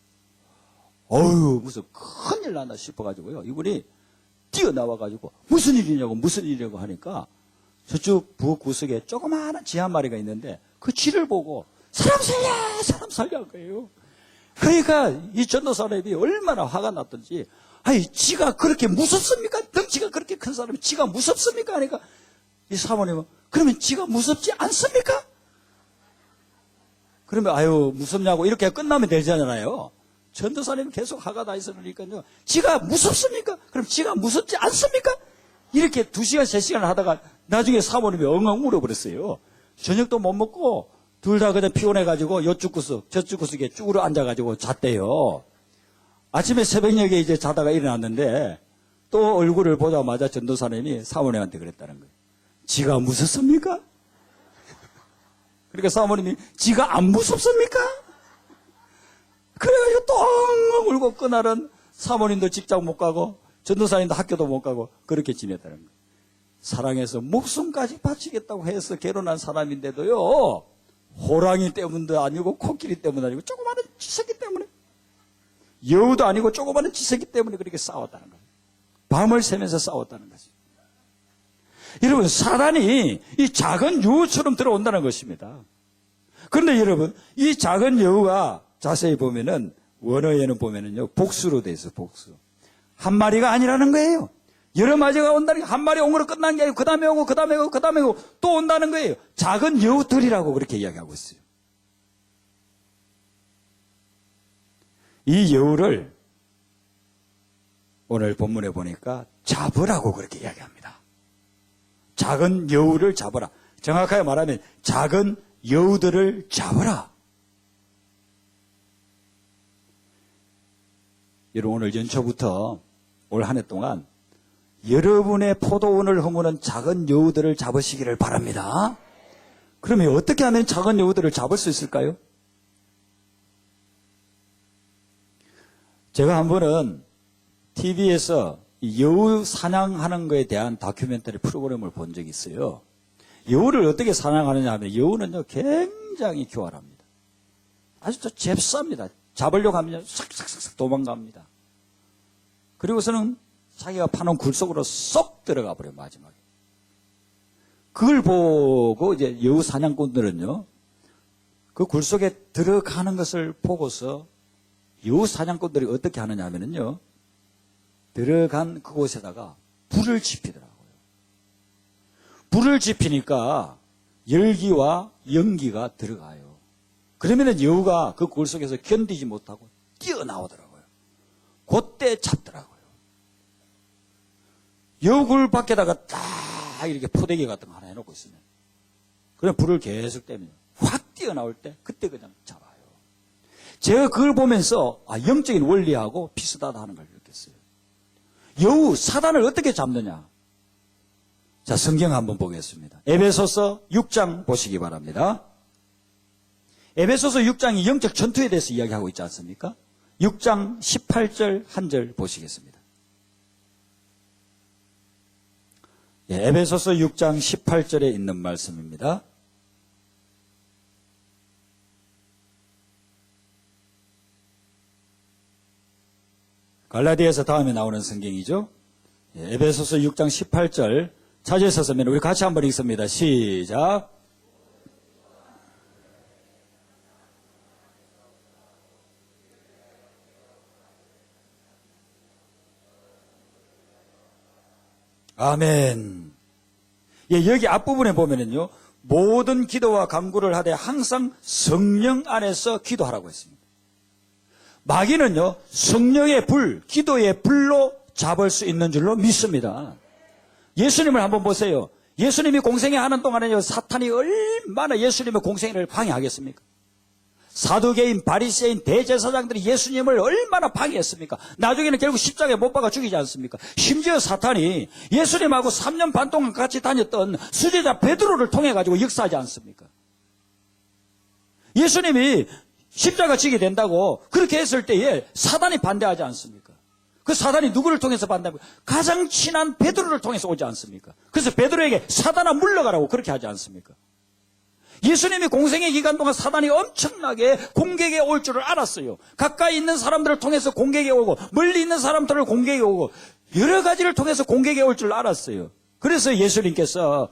어휴, 무슨 큰일 났나 싶어가지고요. 이분이 뛰어나와가지고 무슨 일이냐고 하니까 저쪽 부엌 구석에 조그마한 쥐 한 마리가 있는데 그 쥐를 보고 사람 살려 한 거예요. 그러니까 이 전도사님이 얼마나 화가 났던지, 아니 쥐가 그렇게 무섭습니까? 덩치가 그렇게 큰 사람이 쥐가 무섭습니까? 하니까 이 사모님은 그러면 쥐가 무섭지 않습니까? 그러면 아유 무섭냐고 이렇게 끝나면 되잖아요. 전도사님은 계속 화가 나 있으니까요. 쥐가 무섭습니까? 그럼 쥐가 무섭지 않습니까? 이렇게 2시간, 3시간을 하다가 나중에 사모님이 엉엉 울어버렸어요. 저녁도 못 먹고 둘 다 그냥 피곤해가지고 요쪽 구석, 저쪽 구석에 쭈그려 앉아가지고 잤대요. 아침에 새벽녘에 이제 자다가 일어났는데 또 얼굴을 보자마자 전도사님이 사모님한테 그랬다는 거예요. 지가 무섭습니까? 그러니까 사모님이 지가 안 무섭습니까? 그래가지고 또 엉엉 울고 그날은 사모님도 직장 못 가고 전도사님도 학교도 못 가고 그렇게 지냈다는 거예요. 사랑해서 목숨까지 바치겠다고 해서 결혼한 사람인데도요, 호랑이 때문도 아니고 코끼리 때문도 아니고 조그마한 쥐새끼 때문에, 여우도 아니고 조그마한 쥐새끼 때문에 그렇게 싸웠다는 거예요. 밤을 새면서 싸웠다는 거죠. 여러분, 사단이 이 작은 여우처럼 들어온다는 것입니다. 그런데 여러분, 이 작은 여우가 자세히 보면은 원어에는 보면은요 복수로 돼 있어요. 복수. 한 마리가 아니라는 거예요. 여러 마리가 온다는 게, 한 마리 온 거로 끝난 게 아니고 그 다음에 오고 그 다음에 오고 그 다음에 오고 또 온다는 거예요. 작은 여우들이라고 그렇게 이야기하고 있어요. 이 여우를 오늘 본문에 보니까 잡으라고 그렇게 이야기합니다. 작은 여우를 잡아라. 정확하게 말하면 작은 여우들을 잡아라. 여러분, 오늘 연초부터 올 한 해 동안 여러분의 포도원을 허무는 작은 여우들을 잡으시기를 바랍니다. 그러면 어떻게 하면 작은 여우들을 잡을 수 있을까요? 제가 한 번은 TV에서 여우 사냥하는 것에 대한 다큐멘터리 프로그램을 본 적이 있어요. 여우를 어떻게 사냥하느냐 하면 여우는요 굉장히 교활합니다. 아주 잽쌉니다. 잡으려고 하면 싹싹싹 도망갑니다. 그리고서는 자기가 파놓은 굴 속으로 쏙 들어가 버려요, 마지막에. 그걸 보고 이제 여우 사냥꾼들은요, 그 굴 속에 들어가는 것을 보고서 여우 사냥꾼들이 어떻게 하느냐 하면요, 들어간 그곳에다가 불을 지피더라고요. 불을 지피니까 열기와 연기가 들어가요. 그러면은 여우가 그 굴 속에서 견디지 못하고 뛰어나오더라고요. 그때 잡더라고요. 여우굴 밖에다가 딱 이렇게 포대기 같은 거 하나 해놓고 있으면, 그냥 불을 계속 떼면 확 뛰어나올 때 그때 그냥 잡아요. 제가 그걸 보면서 영적인 원리하고 비슷하다 하는 걸 느꼈어요. 여우, 사단을 어떻게 잡느냐? 자, 성경 한번 보겠습니다. 에베소서 6장 보시기 바랍니다. 에베소서 6장이 영적 전투에 대해서 이야기하고 있지 않습니까? 6장 18절 한 절 보시겠습니다. 예, 에베소서 6장 18절에 있는 말씀입니다. 갈라디아서 다음에 나오는 성경이죠. 예, 에베소서 6장 18절 찾으셨으면 우리 같이 한번 읽습니다. 시작. 아멘. 예, 여기 앞부분에 보면은요, 모든 기도와 간구를 하되 항상 성령 안에서 기도하라고 했습니다. 마귀는요, 성령의 불, 기도의 불로 잡을 수 있는 줄로 믿습니다. 예수님을 한번 보세요. 예수님이 공생애 하는 동안에요, 사탄이 얼마나 예수님의 공생애를 방해하겠습니까? 사두개인, 바리새인, 대제사장들이 예수님을 얼마나 방해했습니까? 나중에는 결국 십자가에 못 박아 죽이지 않습니까? 심지어 사탄이 예수님하고 3년 반 동안 같이 다녔던 수제자 베드로를 통해 가지고 역사하지 않습니까? 예수님이 십자가 지게 된다고 그렇게 했을 때에 사단이 반대하지 않습니까? 그 사단이 누구를 통해서 반대합니까? 가장 친한 베드로를 통해서 오지 않습니까? 그래서 베드로에게 사단아 물러가라고 그렇게 하지 않습니까? 예수님이 공생의 기간 동안 사단이 엄청나게 공격에 올 줄을 알았어요. 가까이 있는 사람들을 통해서 공격에 오고, 멀리 있는 사람들을 공격에 오고, 여러 가지를 통해서 공격에 올 줄 알았어요. 그래서 예수님께서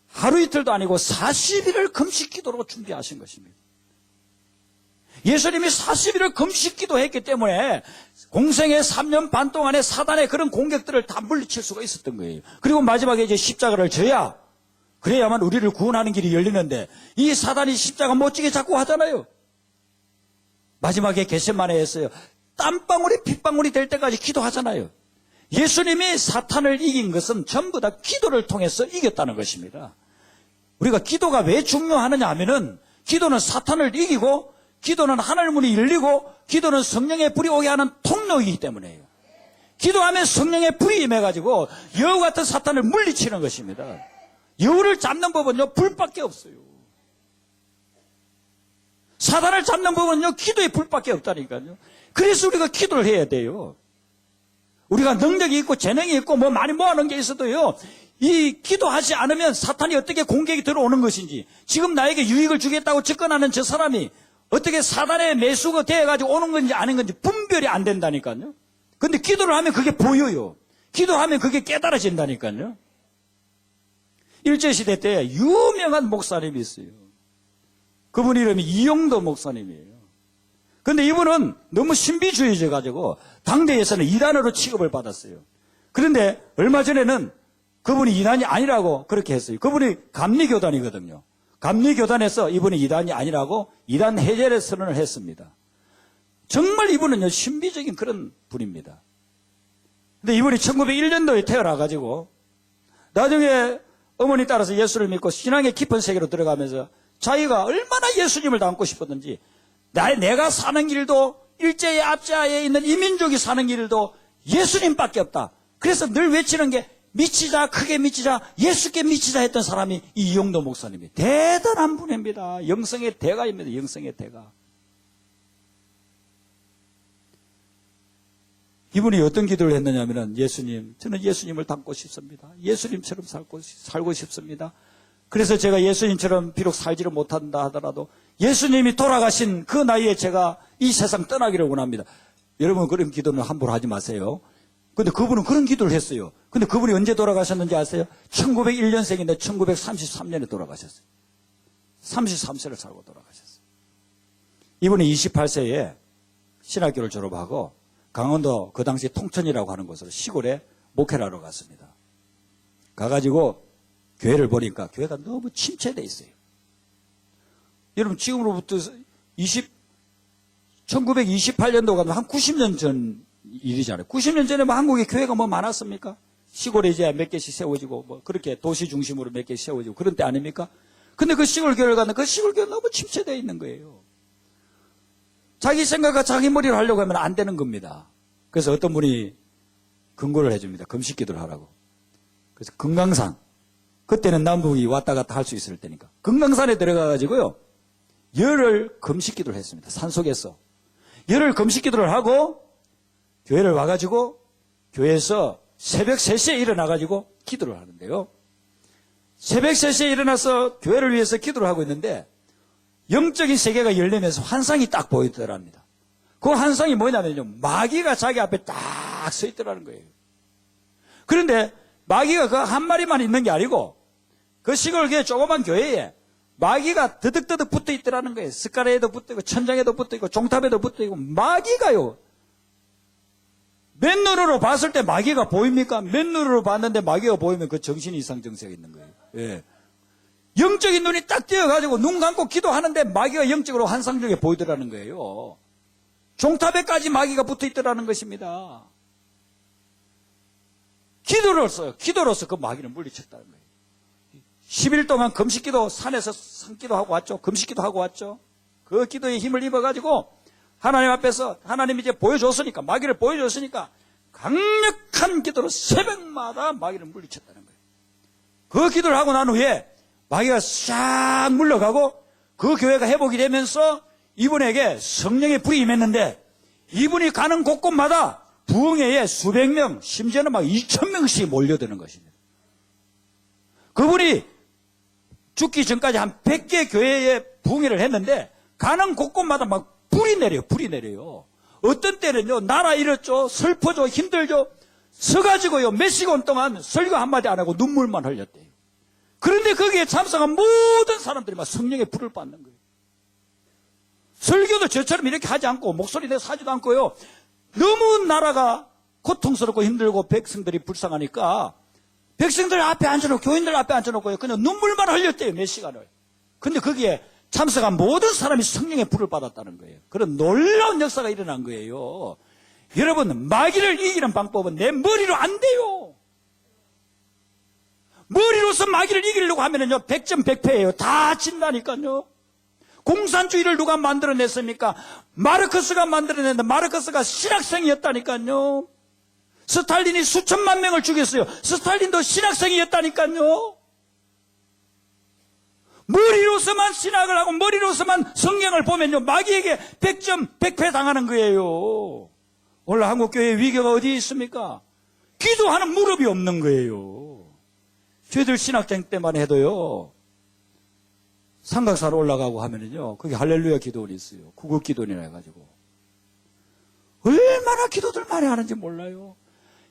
하루 이틀도 아니고 40일을 금식 기도로 준비하신 것입니다. 예수님이 40일을 금식 기도했기 때문에 공생의 3년 반 동안에 사단의 그런 공격들을 다 물리칠 수가 있었던 거예요. 그리고 마지막에 이제 십자가를 져야, 그래야만 우리를 구원하는 길이 열리는데, 이 사단이 십자가 못 지게 자꾸 하잖아요. 마지막에 겟세마네에 했어요. 땀방울이 핏방울이 될 때까지 기도하잖아요. 예수님이 사탄을 이긴 것은 전부 다 기도를 통해서 이겼다는 것입니다. 우리가 기도가 왜 중요하느냐 하면은, 기도는 사탄을 이기고, 기도는 하늘 문이 열리고, 기도는 성령의 불이 오게 하는 통로이기 때문에요. 기도하면 성령의 불이 임해가지고 여우 같은 사탄을 물리치는 것입니다. 여우를 잡는 법은요, 불밖에 없어요. 사단을 잡는 법은요, 기도의 불밖에 없다니까요. 그래서 우리가 기도를 해야 돼요. 우리가 능력이 있고 재능이 있고 뭐 많이 모아놓은 게 있어도요, 이 기도하지 않으면 사탄이 어떻게 공격이 들어오는 것인지, 지금 나에게 유익을 주겠다고 접근하는 저 사람이 어떻게 사단의 매수가 되어가지고 오는 건지 아닌 건지 분별이 안 된다니까요. 근데 기도를 하면 그게 보여요. 기도하면 그게 깨달아진다니까요. 일제시대 때 유명한 목사님이 있어요. 그분 이름이 이용도 목사님이에요. 근데 이분은 너무 신비주의져 가지고 당대에서는 이단으로 취급을 받았어요. 그런데 얼마 전에는 그분이 이단이 아니라고 그렇게 했어요. 그분이 감리교단이거든요. 감리교단에서 이분이 이단이 아니라고 이단 해제를 선언을 했습니다. 정말 이분은요, 신비적인 그런 분입니다. 근데 이분이 1901년도에 태어나가지고 나중에 어머니 따라서 예수를 믿고 신앙의 깊은 세계로 들어가면서 자기가 얼마나 예수님을 닮고 싶었는지, 내가 사는 길도, 일제의 앞자에 있는 이민족이 사는 길도 예수님밖에 없다. 그래서 늘 외치는 게 미치자, 크게 미치자, 예수께 미치자 했던 사람이 이 이용도 목사님이 대단한 분입니다. 영성의 대가입니다. 영성의 대가. 이분이 어떤 기도를 했느냐면, 예수님, 저는 예수님을 닮고 싶습니다. 예수님처럼 살고 싶습니다. 그래서 제가 예수님처럼 비록 살지를 못한다 하더라도 예수님이 돌아가신 그 나이에 제가 이 세상 떠나기를 원합니다. 여러분, 그런 기도는 함부로 하지 마세요. 근데 그분은 그런 기도를 했어요. 근데 그분이 언제 돌아가셨는지 아세요? 1901년생인데 1933년에 돌아가셨어요. 33세를 살고 돌아가셨어요. 이분이 28세에 신학교를 졸업하고 강원도 그 당시 통천이라고 하는 곳으로 시골에 목회를 하러 갔습니다. 가가지고 교회를 보니까 교회가 너무 침체되어 있어요. 여러분 지금으로부터 1928년도가 한 90년 전 일이잖아요. 90년 전에 뭐 한국에 교회가 뭐 많았습니까? 시골에 이제 몇 개씩 세워지고 뭐 그렇게 도시 중심으로 몇 개씩 세워지고 그런 때 아닙니까? 근데 그 시골 교회를 갔는데 그 시골 교회가 너무 침체되어 있는 거예요. 자기 생각과 자기 머리로 하려고 하면 안 되는 겁니다. 그래서 어떤 분이 금고를 해줍니다. 금식 기도를 하라고. 그래서 금강산. 그때는 남북이 왔다 갔다 할 수 있을 때니까. 금강산에 들어가가지고요. 열흘 금식 기도를 했습니다. 산속에서. 열흘 금식 기도를 하고 교회를 와가지고 교회에서 새벽 3시에 일어나가지고 기도를 하는데요. 새벽 3시에 일어나서 교회를 위해서 기도를 하고 있는데 영적인 세계가 열리면서 환상이 딱 보이더랍니다. 그 환상이 뭐냐면요. 마귀가 자기 앞에 딱 서 있더라는 거예요. 그런데 마귀가 그 한 마리만 있는 게 아니고 그 시골교회 조그만 교회에 마귀가 드득드득 붙어 있더라는 거예요. 스카레에도 붙어 있고 천장에도 붙어 있고 종탑에도 붙어 있고 마귀가요. 맨눈으로 봤을 때 마귀가 보입니까? 맨눈으로 봤는데 마귀가 보이면 그 정신 이상 증세가 있는 거예요. 예. 영적인 눈이 딱 띄어가지고 눈 감고 기도하는데 마귀가 영적으로 환상적에 보이더라는 거예요. 종탑에까지 마귀가 붙어 있더라는 것입니다. 기도로서 그 마귀를 물리쳤다는 거예요. 10일 동안 금식기도 산에서 산기도 하고 왔죠. 금식기도 하고 왔죠. 그 기도에 힘을 입어가지고 하나님 앞에서 하나님이 이제 보여줬으니까 마귀를 보여줬으니까 강력한 기도로 새벽마다 마귀를 물리쳤다는 거예요. 그 기도를 하고 난 후에 마귀가 싹 물러가고 그 교회가 회복이 되면서 이분에게 성령의 불이 임했는데 이분이 가는 곳곳마다 부흥회에 수백 명 심지어는 막 2,000명씩 몰려드는 것입니다. 그분이 죽기 전까지 한 100개 교회에 부흥회를 했는데 가는 곳곳마다 막 불이 내려요. 어떤 때는요 나라 잃었죠, 슬퍼져, 힘들죠, 서가지고요 몇 시간 동안 설교 한마디 안 하고 눈물만 흘렸대요. 그런데 거기에 참석한 모든 사람들이 막 성령의 불을 받는 거예요. 설교도 저처럼 이렇게 하지 않고 목소리 내서 하지도 않고요. 너무 나라가 고통스럽고 힘들고 백성들이 불쌍하니까 백성들 앞에 앉혀놓고 교인들 앞에 앉혀놓고요. 그냥 눈물만 흘렸대요. 몇 시간을. 근데 거기에 참석한 모든 사람이 성령의 불을 받았다는 거예요. 그런 놀라운 역사가 일어난 거예요. 여러분 마귀를 이기는 방법은 내 머리로 안 돼요. 머리로서 마귀를 이기려고 하면은요 100점 100패예요. 다 진다니까요. 공산주의를 누가 만들어냈습니까? 마르크스가 만들어냈는데 마르크스가 신학생이었다니까요. 스탈린이 수천만 명을 죽였어요. 스탈린도 신학생이었다니까요. 머리로서만 신학을 하고 머리로서만 성경을 보면요 마귀에게 100점 100패 당하는 거예요. 오늘 한국교회의 위기가 어디에 있습니까? 기도하는 무릎이 없는 거예요. 저희들 신학생 때만 해도요 삼각산 올라가고 하면은요, 거기 할렐루야 기도원이 있어요. 구급 기도원이라 해가지고. 얼마나 기도들 많이 하는지 몰라요.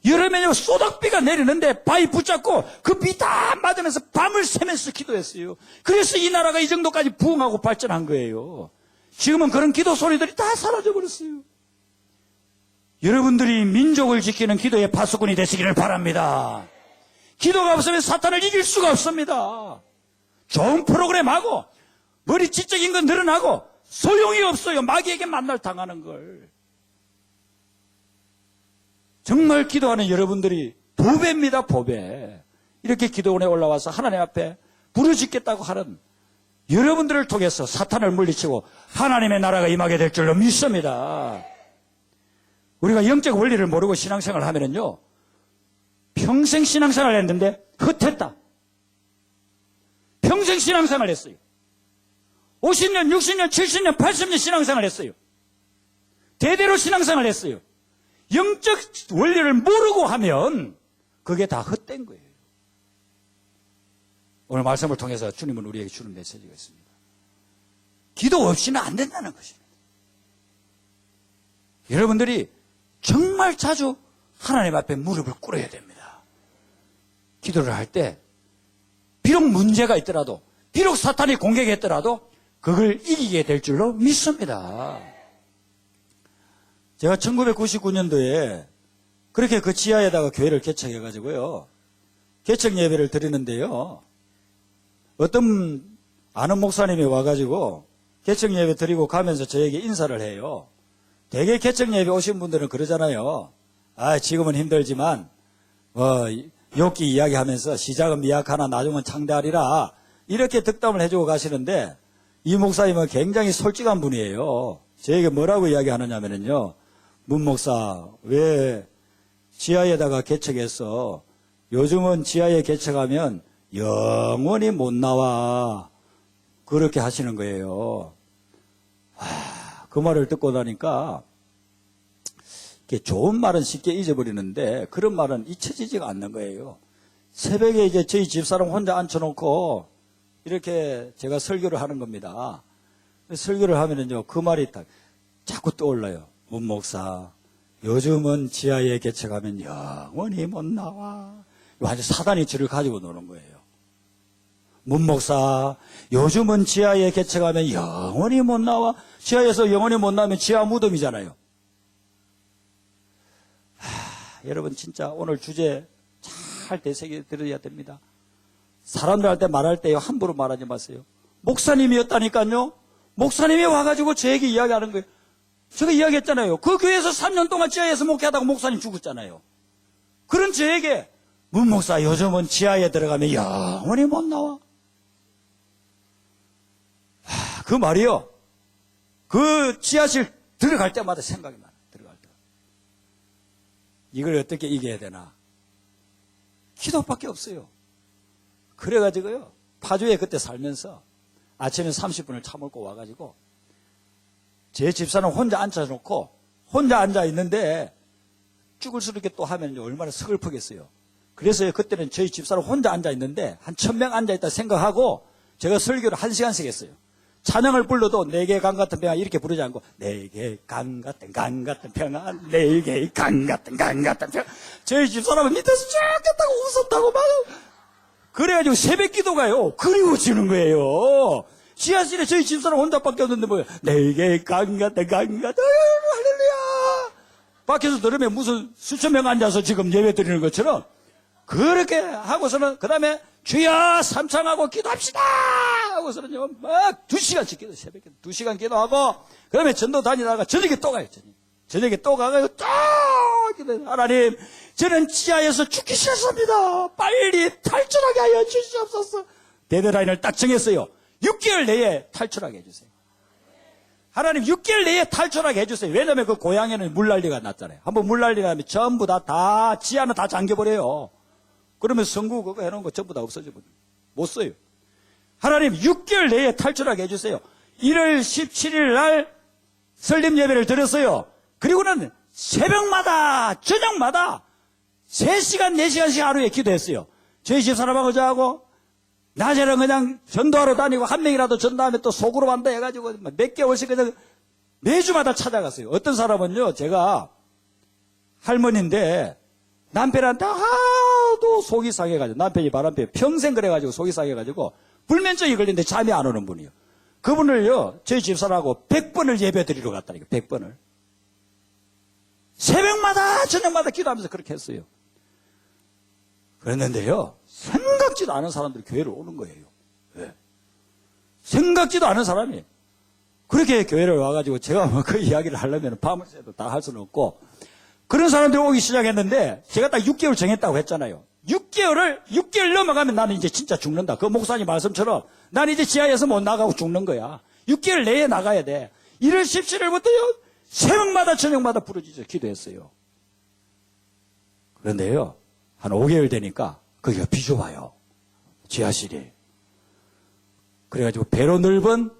여름에는요, 소닥비가 내리는데 바위 붙잡고 그 비 다 맞으면서 밤을 새면서 기도했어요. 그래서 이 나라가 이 정도까지 부흥하고 발전한 거예요. 지금은 그런 기도 소리들이 다 사라져버렸어요. 여러분들이 민족을 지키는 기도의 파수꾼이 되시기를 바랍니다. 기도가 없으면 사탄을 이길 수가 없습니다. 좋은 프로그램하고 머리 지적인 건 늘어나고 소용이 없어요. 마귀에게 만날 당하는 걸. 정말 기도하는 여러분들이 보배입니다. 보배. 이렇게 기도원에 올라와서 하나님 앞에 부르짖겠다고 하는 여러분들을 통해서 사탄을 물리치고 하나님의 나라가 임하게 될 줄로 믿습니다. 우리가 영적 원리를 모르고 신앙생활을 하면은요 평생 신앙생활을 했는데 헛했다. 평생 신앙생활을 했어요. 50년, 60년, 70년, 80년 신앙생활을 했어요. 대대로 신앙생활을 했어요. 영적 원리를 모르고 하면 그게 다 헛된 거예요. 오늘 말씀을 통해서 주님은 우리에게 주는 메시지가 있습니다. 기도 없이는 안 된다는 것입니다. 여러분들이 정말 자주 하나님 앞에 무릎을 꿇어야 됩니다. 기도를 할 때 비록 문제가 있더라도 비록 사탄이 공격했더라도 그걸 이기게 될 줄로 믿습니다. 제가 1999년도에 그렇게 그 지하에다가 교회를 개척해가지고요. 개척 예배를 드리는데요. 어떤 아는 목사님이 와가지고 개척 예배 드리고 가면서 저에게 인사를 해요. 대개 개척 예배 오신 분들은 그러잖아요. 아, 지금은 힘들지만 욥기 이야기하면서 시작은 미약하나 나중은 창대하리라 이렇게 득담을 해주고 가시는데 이 목사님은 굉장히 솔직한 분이에요. 저에게 뭐라고 이야기하느냐면요. 문 목사 왜 지하에다가 개척해서 요즘은 지하에 개척하면 영원히 못 나와 그렇게 하시는 거예요. 그 말을 듣고 나니까 좋은 말은 쉽게 잊어버리는데 그런 말은 잊혀지지가 않는 거예요. 새벽에 이제 저희 집사람 혼자 앉혀놓고 이렇게 제가 설교를 하는 겁니다. 설교를 하면은요, 그 말이 자꾸 떠올라요. 문 목사, 요즘은 지하에 개척하면 영원히 못 나와. 완전 사단이 저를 가지고 노는 거예요. 문 목사, 요즘은 지하에 개척하면 영원히 못 나와. 지하에서 영원히 못 나오면 지하 무덤이잖아요. 여러분 진짜 오늘 주제 잘 되새겨 들어야 됩니다. 사람들한테 말할 때 함부로 말하지 마세요. 목사님이었다니까요. 목사님이 와가지고 저에게 이야기하는 거예요. 제가 이야기했잖아요. 그 교회에서 3년 동안 지하에서 목회하다가 목사님 죽었잖아요. 그런 저에게 문 목사 요즘은 지하에 들어가면 영원히 못 나와. 그 말이요. 그 지하실 들어갈 때마다 생각이 나요. 들어갈 때. 이걸 어떻게 이겨야 되나. 기도밖에 없어요. 그래가지고요. 파주에 그때 살면서 아침에 30분을 차 몰고 와가지고 제 집사는 혼자 앉혀놓고 혼자 앉아있는데 쭈글스럽게 또 하면 얼마나 서글프겠어요. 그래서 그때는 저희 집사는 혼자 앉아있는데 한 1000명 앉아있다 생각하고 제가 설교를 1시간씩 했어요. 찬양을 불러도 내게 강 같은 평안 이렇게 부르지 않고 내게 강 같은 평안 내게 강 같은 평안 저희 집사람은 밑에서 죽겠다고 웃었다고 막 그래가지고 새벽 기도가요 그리워지는 거예요. 지하실에 저희 집사람 혼자밖에 없는데 뭐예요. 내게 강 같은 할렐루야. 밖에서 들으면 무슨 수천 명 앉아서 지금 예배 드리는 것처럼 그렇게 하고서는 그 다음에 주여 삼창하고 기도합시다 하고서는요 막 2시간씩 기도 새벽에 2시간 기도하고 그 다음에 전도 다니다가 저녁에 또 가요. 저녁에 또 가가지고 또 기도. 하나님 저는 지하에서 죽기 싫습니다. 빨리 탈출하게 하여 주시옵소서. 데드라인을 딱 정했어요. 6개월 내에 탈출하게 해주세요. 하나님 6개월 내에 탈출하게 해주세요. 왜냐하면 그 고향에는 물난리가 났잖아요. 한번 물난리가 나면 전부 다 지하는 다 잠겨버려요. 그러면 성구 그거 해놓은 거 전부 다 없어져버려요. 못 써요. 하나님 6개월 내에 탈출하게 해주세요. 1월 17일 날 설립 예배를 드렸어요. 그리고는 새벽마다 저녁마다 3시간 4시간씩 하루에 기도했어요. 저희 집사람하고 저하고 낮에는 그냥 전도하러 다니고 한 명이라도 전도하면 또 속으로 간다 해가지고 몇 개월씩 그냥 매주마다 찾아갔어요. 어떤 사람은요 제가 할머니인데 남편한테 하도 속이 상해가지고 남편이 바람피에 평생 그래가지고 속이 상해가지고 불면증이 걸리는데 잠이 안 오는 분이요. 그분을요 저희 집사람하고 100번을 예배 드리러 갔다니까. 100번을 새벽마다 저녁마다 기도하면서 그렇게 했어요. 그랬는데요 생각지도 않은 사람들이 교회를 오는 거예요. 왜? 생각지도 않은 사람이 그렇게 교회를 와가지고 제가 뭐 그 이야기를 하려면 밤을 새도 다 할 수는 없고 그런 사람들이 오기 시작했는데 제가 딱 6개월 정했다고 했잖아요. 6개월 넘어가면 나는 이제 진짜 죽는다. 그 목사님 말씀처럼 나는 이제 지하에서 못 나가고 죽는 거야. 6개월 내에 나가야 돼. 1월 17일부터요 새벽마다 저녁마다 부르짖어 기도했어요. 그런데요 한 5개월 되니까 거기가 비좁아요. 지하실이. 그래가지고 배로 넓은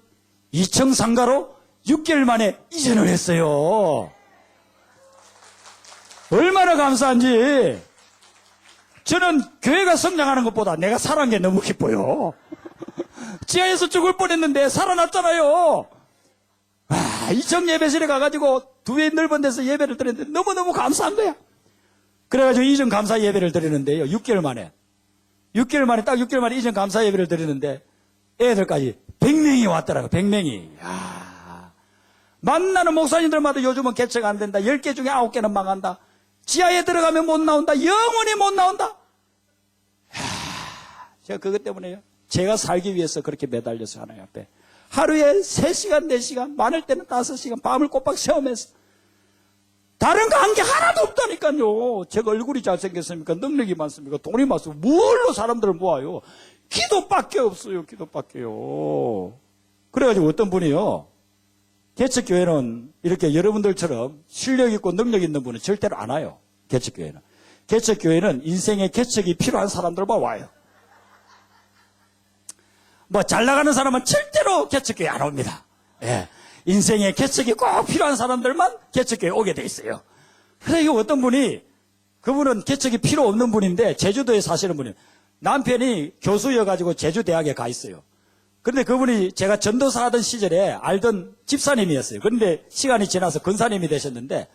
2층 상가로 6개월 만에 이전을 했어요. 얼마나 감사한지. 저는 교회가 성장하는 것보다 내가 살아난 게 너무 기뻐요. 지하에서 죽을 뻔했는데 살아났잖아요. 2층 예배실에 가가지고 2배 넓은 데서 예배를 드렸는데 너무너무 감사한 거야. 그래가지고 2층 감사 예배를 드리는데요 6개월 만에 6개월 만에, 딱 6개월 만에 이전 감사 예배를 드리는데 애들까지 100명이 왔더라고, 100명이. 야, 만나는 목사님들마다 요즘은 개척 안 된다. 10개 중에 9개는 망한다. 지하에 들어가면 못 나온다. 영원히 못 나온다. 제가 그것 때문에요. 제가 살기 위해서 그렇게 매달려서 하나님 앞에. 하루에 3시간, 4시간, 많을 때는 5시간, 밤을 꼬박 새우면서. 다른 관계 하나도 없다니까요. 제가 얼굴이 잘생겼습니까? 능력이 많습니까? 돈이 많습니까? 뭘로 사람들을 모아요? 기도밖에 없어요. 기도밖에요. 그래가지고 어떤 분이요. 개척교회는 이렇게 여러분들처럼 실력 있고 능력 있는 분은 절대로 안 와요. 개척교회는. 개척교회는 인생의 개척이 필요한 사람들만 와요. 뭐 잘 나가는 사람은 절대로 개척교회 안 옵니다. 예. 인생의 개척이 꼭 필요한 사람들만 개척교회 오게 돼 있어요. 그래서 어떤 분이, 그분은 개척이 필요 없는 분인데 제주도에 사시는 분이에요. 남편이 교수여가지고 제주대학에 가 있어요. 그런데 그분이 제가 전도사 하던 시절에 알던 집사님이었어요. 그런데 시간이 지나서 권사님이 되셨는데,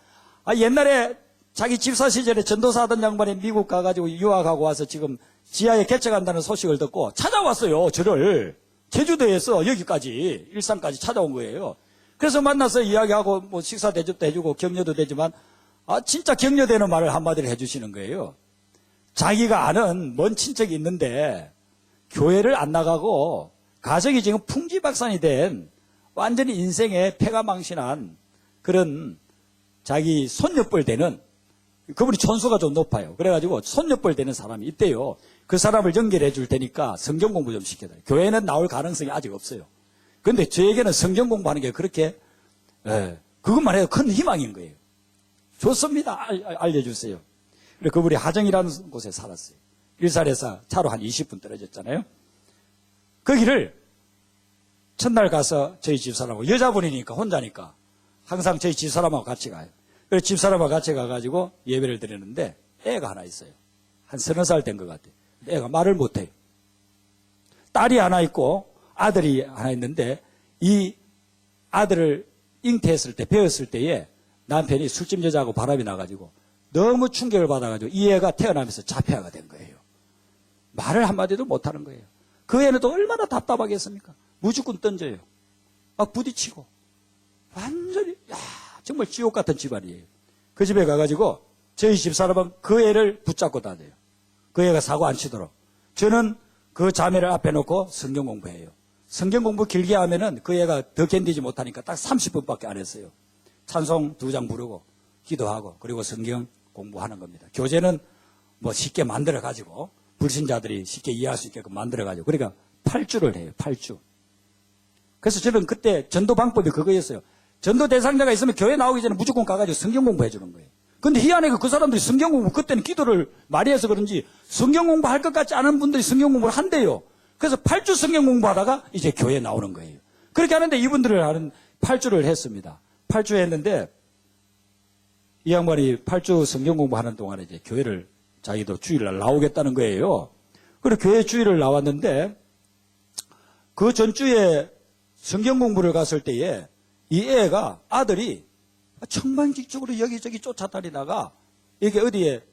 옛날에 자기 집사 시절에 전도사 하던 양반이 미국 가가지고 유학하고 와서 지금 지하에 개척한다는 소식을 듣고 찾아왔어요. 저를 제주도에서 여기까지 일산까지 찾아온 거예요. 그래서 만나서 이야기하고 뭐 식사 대접도 해주고 격려도 되지만 진짜 격려되는 말을 한마디를 해주시는 거예요. 자기가 아는 먼 친척이 있는데 교회를 안 나가고 가정이 지금 풍지박산이 된 완전히 인생에 패가 망신한 그런 자기 손녀뻘 되는, 그분이 천수가 좀 높아요. 그래가지고 손녀뻘 되는 사람이 있대요. 그 사람을 연결해 줄 테니까 성경 공부 좀 시켜달래요. 교회는 나올 가능성이 아직 없어요. 그런데 저에게는 성경 공부하는 게 그렇게, 그것만 해도 큰 희망인 거예요. 좋습니다. 알려주세요. 그리고 그분이 하정이라는 곳에 살았어요. 일산에서 차로 한 20분 떨어졌잖아요. 거기를 첫날 가서 저희 집사람하고, 여자분이니까 혼자니까 항상 저희 집사람하고 같이 가요. 그래서 집사람하고 같이 가가지고 예배를 드리는데 애가 하나 있어요. 한 30살 된 것 같아요. 애가 말을 못해요. 딸이 하나 있고 아들이 하나 있는데, 이 아들을 잉태했을 때, 배웠을 때에 남편이 술집 여자하고 바람이 나가지고 너무 충격을 받아가지고 이 애가 태어나면서 자폐아가 된 거예요. 말을 한마디도 못하는 거예요. 그 애는 또 얼마나 답답하겠습니까? 무조건 던져요. 막 부딪히고. 완전히, 정말 지옥 같은 집안이에요. 그 집에 가가지고 저희 집사람은 그 애를 붙잡고 다녀요. 그 애가 사고 안 치도록. 저는 그 자매를 앞에 놓고 성경 공부해요. 성경 공부 길게 하면은 그 애가 더 견디지 못하니까 딱 30분밖에 안 했어요. 찬송 2장 부르고 기도하고 그리고 성경 공부하는 겁니다. 교재는 뭐 쉽게 만들어가지고 불신자들이 쉽게 이해할 수 있게끔 만들어가지고, 그러니까 8주를 해요. 8주. 그래서 저는 그때 전도 방법이 그거였어요. 전도 대상자가 있으면 교회 나오기 전에 무조건 가가지고 성경 공부해 주는 거예요. 근데 희한하게 그 사람들이 성경 공부, 그때는 기도를 많이 해서 그런지 성경 공부할 것 같지 않은 분들이 성경 공부를 한대요. 그래서 8주 성경 공부하다가 이제 교회에 나오는 거예요. 그렇게 하는데 이분들을 하는 8주를 했습니다. 8주 했는데 이 양반이 8주 성경 공부하는 동안에 이제 교회를 자기도 주일날 나오겠다는 거예요. 그리고 교회 주일을 나왔는데 그 전주에 성경 공부를 갔을 때에 이 애가, 아들이 청방직적으로 여기저기 쫓아다니다가 이게 어디에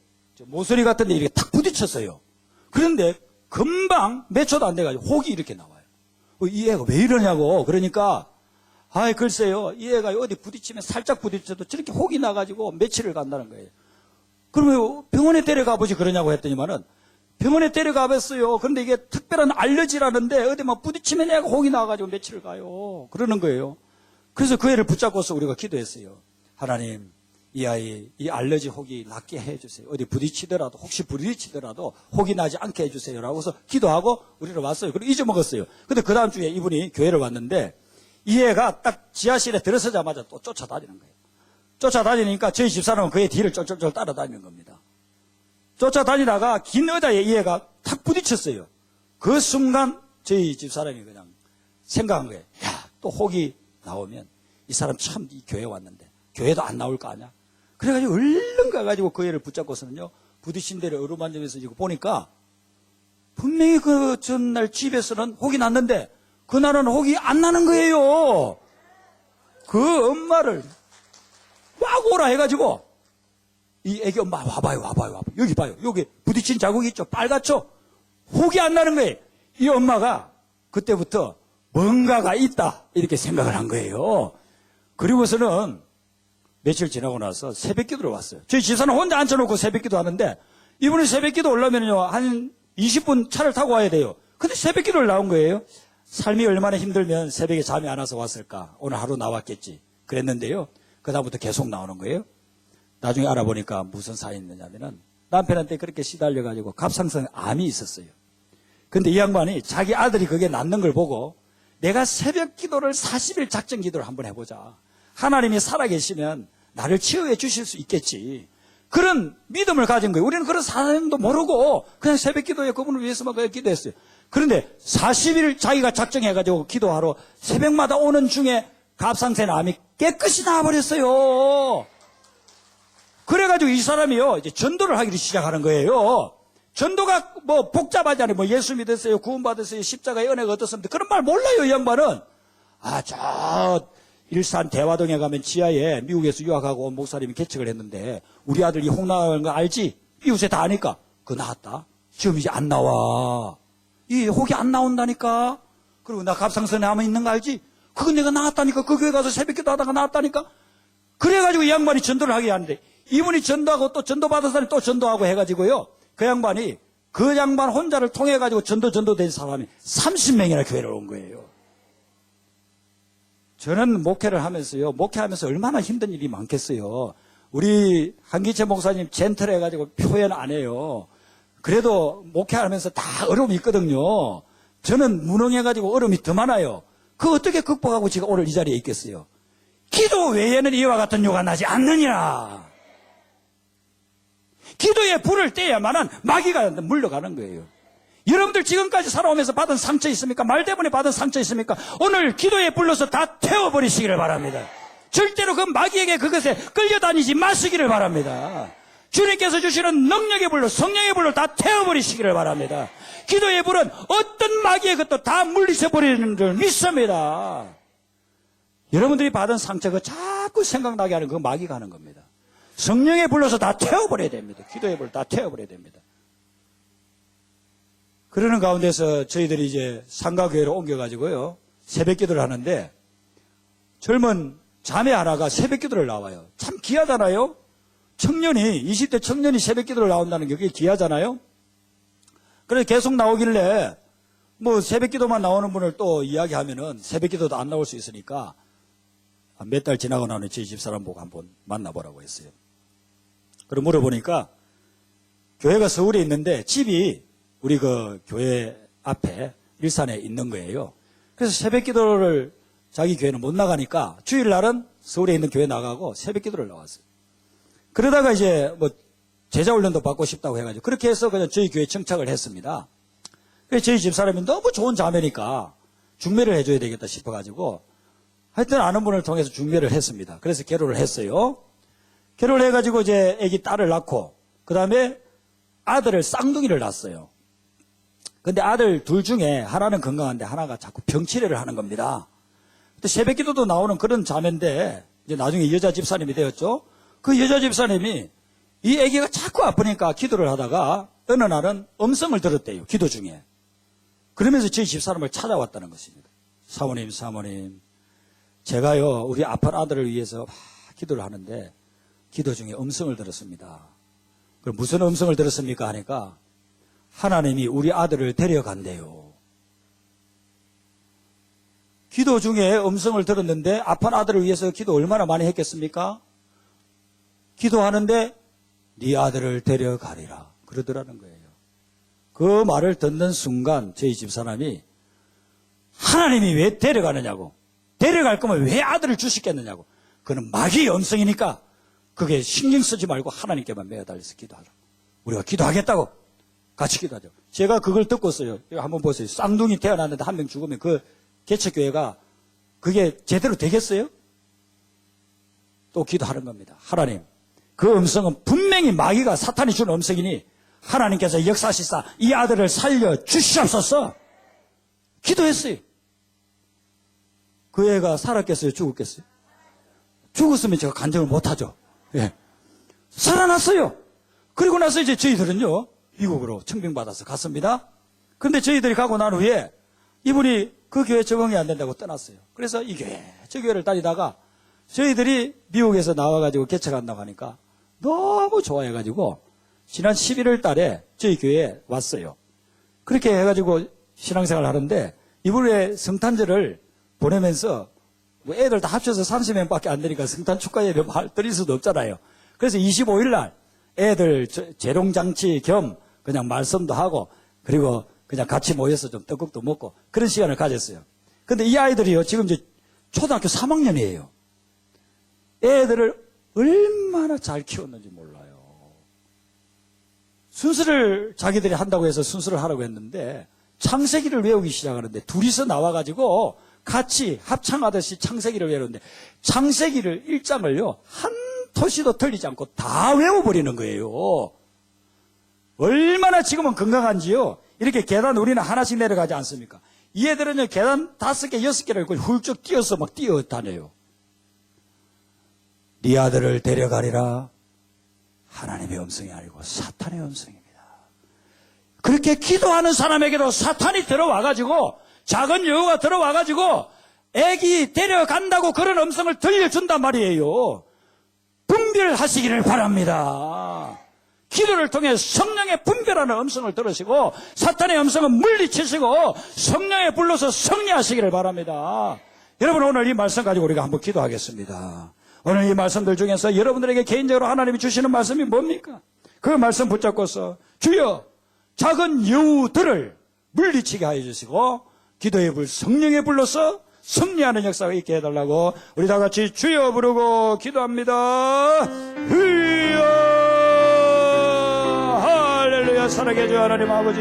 모서리 같은 데 이렇게 탁 부딪혔어요. 그런데 금방 몇 초도 안 돼가지고 혹이 이렇게 나와요. 이 애가 왜 이러냐고. 그러니까 글쎄요, 이 애가 어디 부딪히면 살짝 부딪혀도 저렇게 혹이 나가지고 며칠을 간다는 거예요. 그러면 병원에 데려가 보지 그러냐고 했더니만은 병원에 데려가 봤어요. 그런데 이게 특별한 알러지라는데 어디 막 부딪히면 애가 혹이 나가지고 며칠을 가요. 그러는 거예요. 그래서 그 애를 붙잡고서 우리가 기도했어요. 하나님, 이 아이, 이 알러지 혹이 낫게 해주세요. 어디 부딪히더라도, 혹시 부딪히더라도 혹이 나지 않게 해주세요라고 해서 기도하고 우리를 왔어요. 그리고 잊어먹었어요. 근데 그 다음 주에 이분이 교회를 왔는데 이 애가 딱 지하실에 들어서자마자 또 쫓아다니는 거예요. 쫓아다니니까 저희 집사람은 그의 뒤를 쫄쫄쫄 따라다니는 겁니다. 쫓아다니다가 긴 의자에 이 애가 탁 부딪혔어요. 그 순간 저희 집사람이 그냥 생각한 거예요. 야, 또 혹이 나오면 이 사람 참 이 교회 왔는데 교회도 안 나올 거 아니야. 그래가지고 얼른 가가지고 그 애를 붙잡고서는요, 부딪힌 데를 어루만지면서 이거 보니까 분명히 그 전날 집에서는 혹이 났는데 그날은 혹이 안 나는 거예요. 그 엄마를 막 오라 해가지고 이 애기 엄마 와봐요. 여기 봐요. 여기 부딪힌 자국이 있죠. 빨갛죠? 혹이 안 나는 거예요. 이 엄마가 그때부터 뭔가가 있다 이렇게 생각을 한 거예요. 그리고서는 며칠 지나고 나서 새벽 기도를 왔어요. 저희 집사는 혼자 앉혀놓고 새벽 기도 하는데 이분이 새벽 기도 오려면요 한 20분 차를 타고 와야 돼요. 근데 새벽 기도를 나온 거예요. 삶이 얼마나 힘들면 새벽에 잠이 안 와서 왔을까. 오늘 하루 나왔겠지. 그랬는데요. 그다음부터 계속 나오는 거예요. 나중에 알아보니까 무슨 사연이냐면은 남편한테 그렇게 시달려가지고 갑상선 암이 있었어요. 근데 이 양반이 자기 아들이 그게 낫는 걸 보고 내가 새벽 기도를 40일 작정 기도를 한번 해보자. 하나님이 살아계시면 나를 치유해 주실 수 있겠지. 그런 믿음을 가진 거예요. 우리는 그런 사람도 모르고 그냥 새벽 기도에 그분을 위해서만 그냥 기도했어요. 그런데 40일 자기가 작정해가지고 기도하러 새벽마다 오는 중에 갑상선 암이 깨끗이 나와버렸어요. 그래가지고 이 사람이요, 이제 전도를 하기를 시작하는 거예요. 전도가 뭐 복잡하지 않아요. 뭐 예수 믿었어요, 구원받았어요, 십자가의 은혜가 어떻습니까? 그런 말 몰라요, 이 양반은. 저 일산 대화동에 가면 지하에 미국에서 유학하고 온 목사님이 개척을 했는데 우리 아들이 혹 나가는 거 알지? 이웃에 다 아니까. 그거 나왔다. 지금 이제 안 나와. 이 혹이 안 나온다니까. 그리고 나 갑상선에 암이 있는 거 알지? 그거 내가 나왔다니까. 그 교회 가서 새벽기도 하다가 나왔다니까. 그래가지고 이 양반이 전도를 하게 하는데 이분이 전도하고 또 전도받은 사람이 또 전도하고 해가지고요. 그 양반이 그 양반 혼자를 통해가지고 전도된 사람이 30명이나 교회를 온 거예요. 저는 목회를 하면서요. 목회하면서 얼마나 힘든 일이 많겠어요. 우리 한기채 목사님 젠틀해가지고 표현 안 해요. 그래도 목회하면서 다 어려움이 있거든요. 저는 무능해가지고 어려움이 더 많아요. 그거 어떻게 극복하고 제가 오늘 이 자리에 있겠어요? 기도 외에는 이와 같은 요가 나지 않느니라. 기도에 불을 떼야만은 마귀가 물러가는 거예요. 여러분들 지금까지 살아오면서 받은 상처 있습니까? 말 때문에 받은 상처 있습니까? 오늘 기도에 불러서 다 태워버리시기를 바랍니다. 절대로 그 마귀에게 그것에 끌려다니지 마시기를 바랍니다. 주님께서 주시는 능력의 불로, 성령의 불로 다 태워버리시기를 바랍니다. 기도의 불은 어떤 마귀의 것도 다 물리쳐버리는 줄 믿습니다. 여러분들이 받은 상처가 자꾸 생각나게 하는 그 마귀가 하는 겁니다. 성령의 불로서 다 태워버려야 됩니다. 기도의 불 다 태워버려야 됩니다. 그러는 가운데서 저희들이 이제 상가교회로 옮겨가지고요. 새벽 기도를 하는데 젊은 자매 하나가 새벽 기도를 나와요. 참 귀하잖아요. 청년이 20대 청년이 새벽 기도를 나온다는 게 그게 귀하잖아요. 그래서 계속 나오길래 뭐 새벽 기도만 나오는 분을 또 이야기하면은 새벽 기도도 안 나올 수 있으니까 몇 달 지나고 나면 저희 집사람 보고 한번 만나보라고 했어요. 그럼 물어보니까 교회가 서울에 있는데 집이 우리 그 교회 앞에 일산에 있는 거예요. 그래서 새벽 기도를 자기 교회는 못 나가니까 주일날은 서울에 있는 교회 나가고 새벽 기도를 나왔어요. 그러다가 이제 뭐 제자 훈련도 받고 싶다고 해가지고 그렇게 해서 그냥 저희 교회에 청착을 했습니다. 그래서 저희 집사람이 너무 좋은 자매니까 중매를 해줘야 되겠다 싶어가지고 하여튼 아는 분을 통해서 중매를 했습니다. 그래서 결혼을 했어요. 결혼을 해가지고 이제 아기 딸을 낳고 그 다음에 아들을 쌍둥이를 낳았어요. 근데 아들 둘 중에 하나는 건강한데 하나가 자꾸 병치레를 하는 겁니다. 근데 새벽 기도도 나오는 그런 자매인데 이제 나중에 여자 집사님이 되었죠. 그 여자 집사님이 이 아기가 자꾸 아프니까 기도를 하다가 어느 날은 음성을 들었대요. 기도 중에. 그러면서 저희 집사람을 찾아왔다는 것입니다. 사모님 제가요 우리 아픈 아들을 위해서 막 기도를 하는데 기도 중에 음성을 들었습니다. 그럼 무슨 음성을 들었습니까 하니까 하나님이 우리 아들을 데려간대요. 기도 중에 음성을 들었는데 아픈 아들을 위해서 기도 얼마나 많이 했겠습니까? 기도하는데 네 아들을 데려가리라 그러더라는 거예요. 그 말을 듣는 순간 저희 집사람이 하나님이 왜 데려가느냐고, 데려갈 거면 왜 아들을 주시겠느냐고, 그는 마귀의 음성이니까 그게 신경 쓰지 말고 하나님께만 매어달려서 기도하라. 우리가 기도하겠다고 같이 기도하죠. 제가 그걸 듣고서요. 이거 한번 보세요. 쌍둥이 태어났는데 한 명 죽으면 그 개척교회가 그게 제대로 되겠어요? 또 기도하는 겁니다. 하나님, 그 음성은 분명히 마귀가 사탄이 준 음성이니 하나님께서 역사하시사 이 아들을 살려 주시옵소서. 기도했어요. 그 애가 살았겠어요? 죽었겠어요? 죽었으면 제가 간증을 못하죠. 예. 살아났어요. 그리고 나서 이제 저희들은요 미국으로 청빙받아서 갔습니다. 근데 저희들이 가고 난 후에 이분이 그 교회 적응이 안 된다고 떠났어요. 그래서 이 교회, 저 교회를 다니다가 저희들이 미국에서 나와가지고 개척한다고 하니까 너무 좋아해가지고 지난 11월 달에 저희 교회에 왔어요. 그렇게 해가지고 신앙생활을 하는데 이분의 성탄절을 보내면서 뭐 애들 다 합쳐서 30명밖에 안 되니까 성탄 축가 예배 드릴 수도 없잖아요. 그래서 25일 날 애들 재롱장치 겸 그냥 말씀도 하고 그리고 그냥 같이 모여서 좀 떡국도 먹고 그런 시간을 가졌어요. 근데 이 아이들이요, 지금 이제 초등학교 3학년이에요. 애들을 얼마나 잘 키웠는지 몰라요. 순서를 자기들이 한다고 해서 순서를 하라고 했는데 창세기를 외우기 시작하는데 둘이서 나와가지고 같이 합창하듯이 창세기를 외우는데 창세기를 1장을요 한 토시도 틀리지 않고 다 외워버리는 거예요. 얼마나 지금은 건강한지요. 이렇게 계단 우리는 하나씩 내려가지 않습니까? 이 애들은요 계단 5개 6개를 있고 훌쩍 뛰어서 막 뛰어다녀요. 네 아들을 데려가리라. 하나님의 음성이 아니고 사탄의 음성입니다. 그렇게 기도하는 사람에게도 사탄이 들어와가지고 작은 여우가 들어와가지고 애기 데려간다고 그런 음성을 들려준단 말이에요. 분별하시기를 바랍니다. 기도를 통해 성령의 분별하는 음성을 들으시고 사탄의 음성은 물리치시고 성령에 불러서 승리하시기를 바랍니다. 여러분, 오늘 이 말씀 가지고 우리가 한번 기도하겠습니다. 오늘 이 말씀들 중에서 여러분들에게 개인적으로 하나님이 주시는 말씀이 뭡니까? 그 말씀 붙잡고서 주여 작은 여우들을 물리치게 하여 주시고 기도의 불 성령에 불러서 승리하는 역사가 있게 해달라고 우리 다 같이 주여 부르고 기도합니다. 주여 할렐루야. 살아계신 하나님 아버지,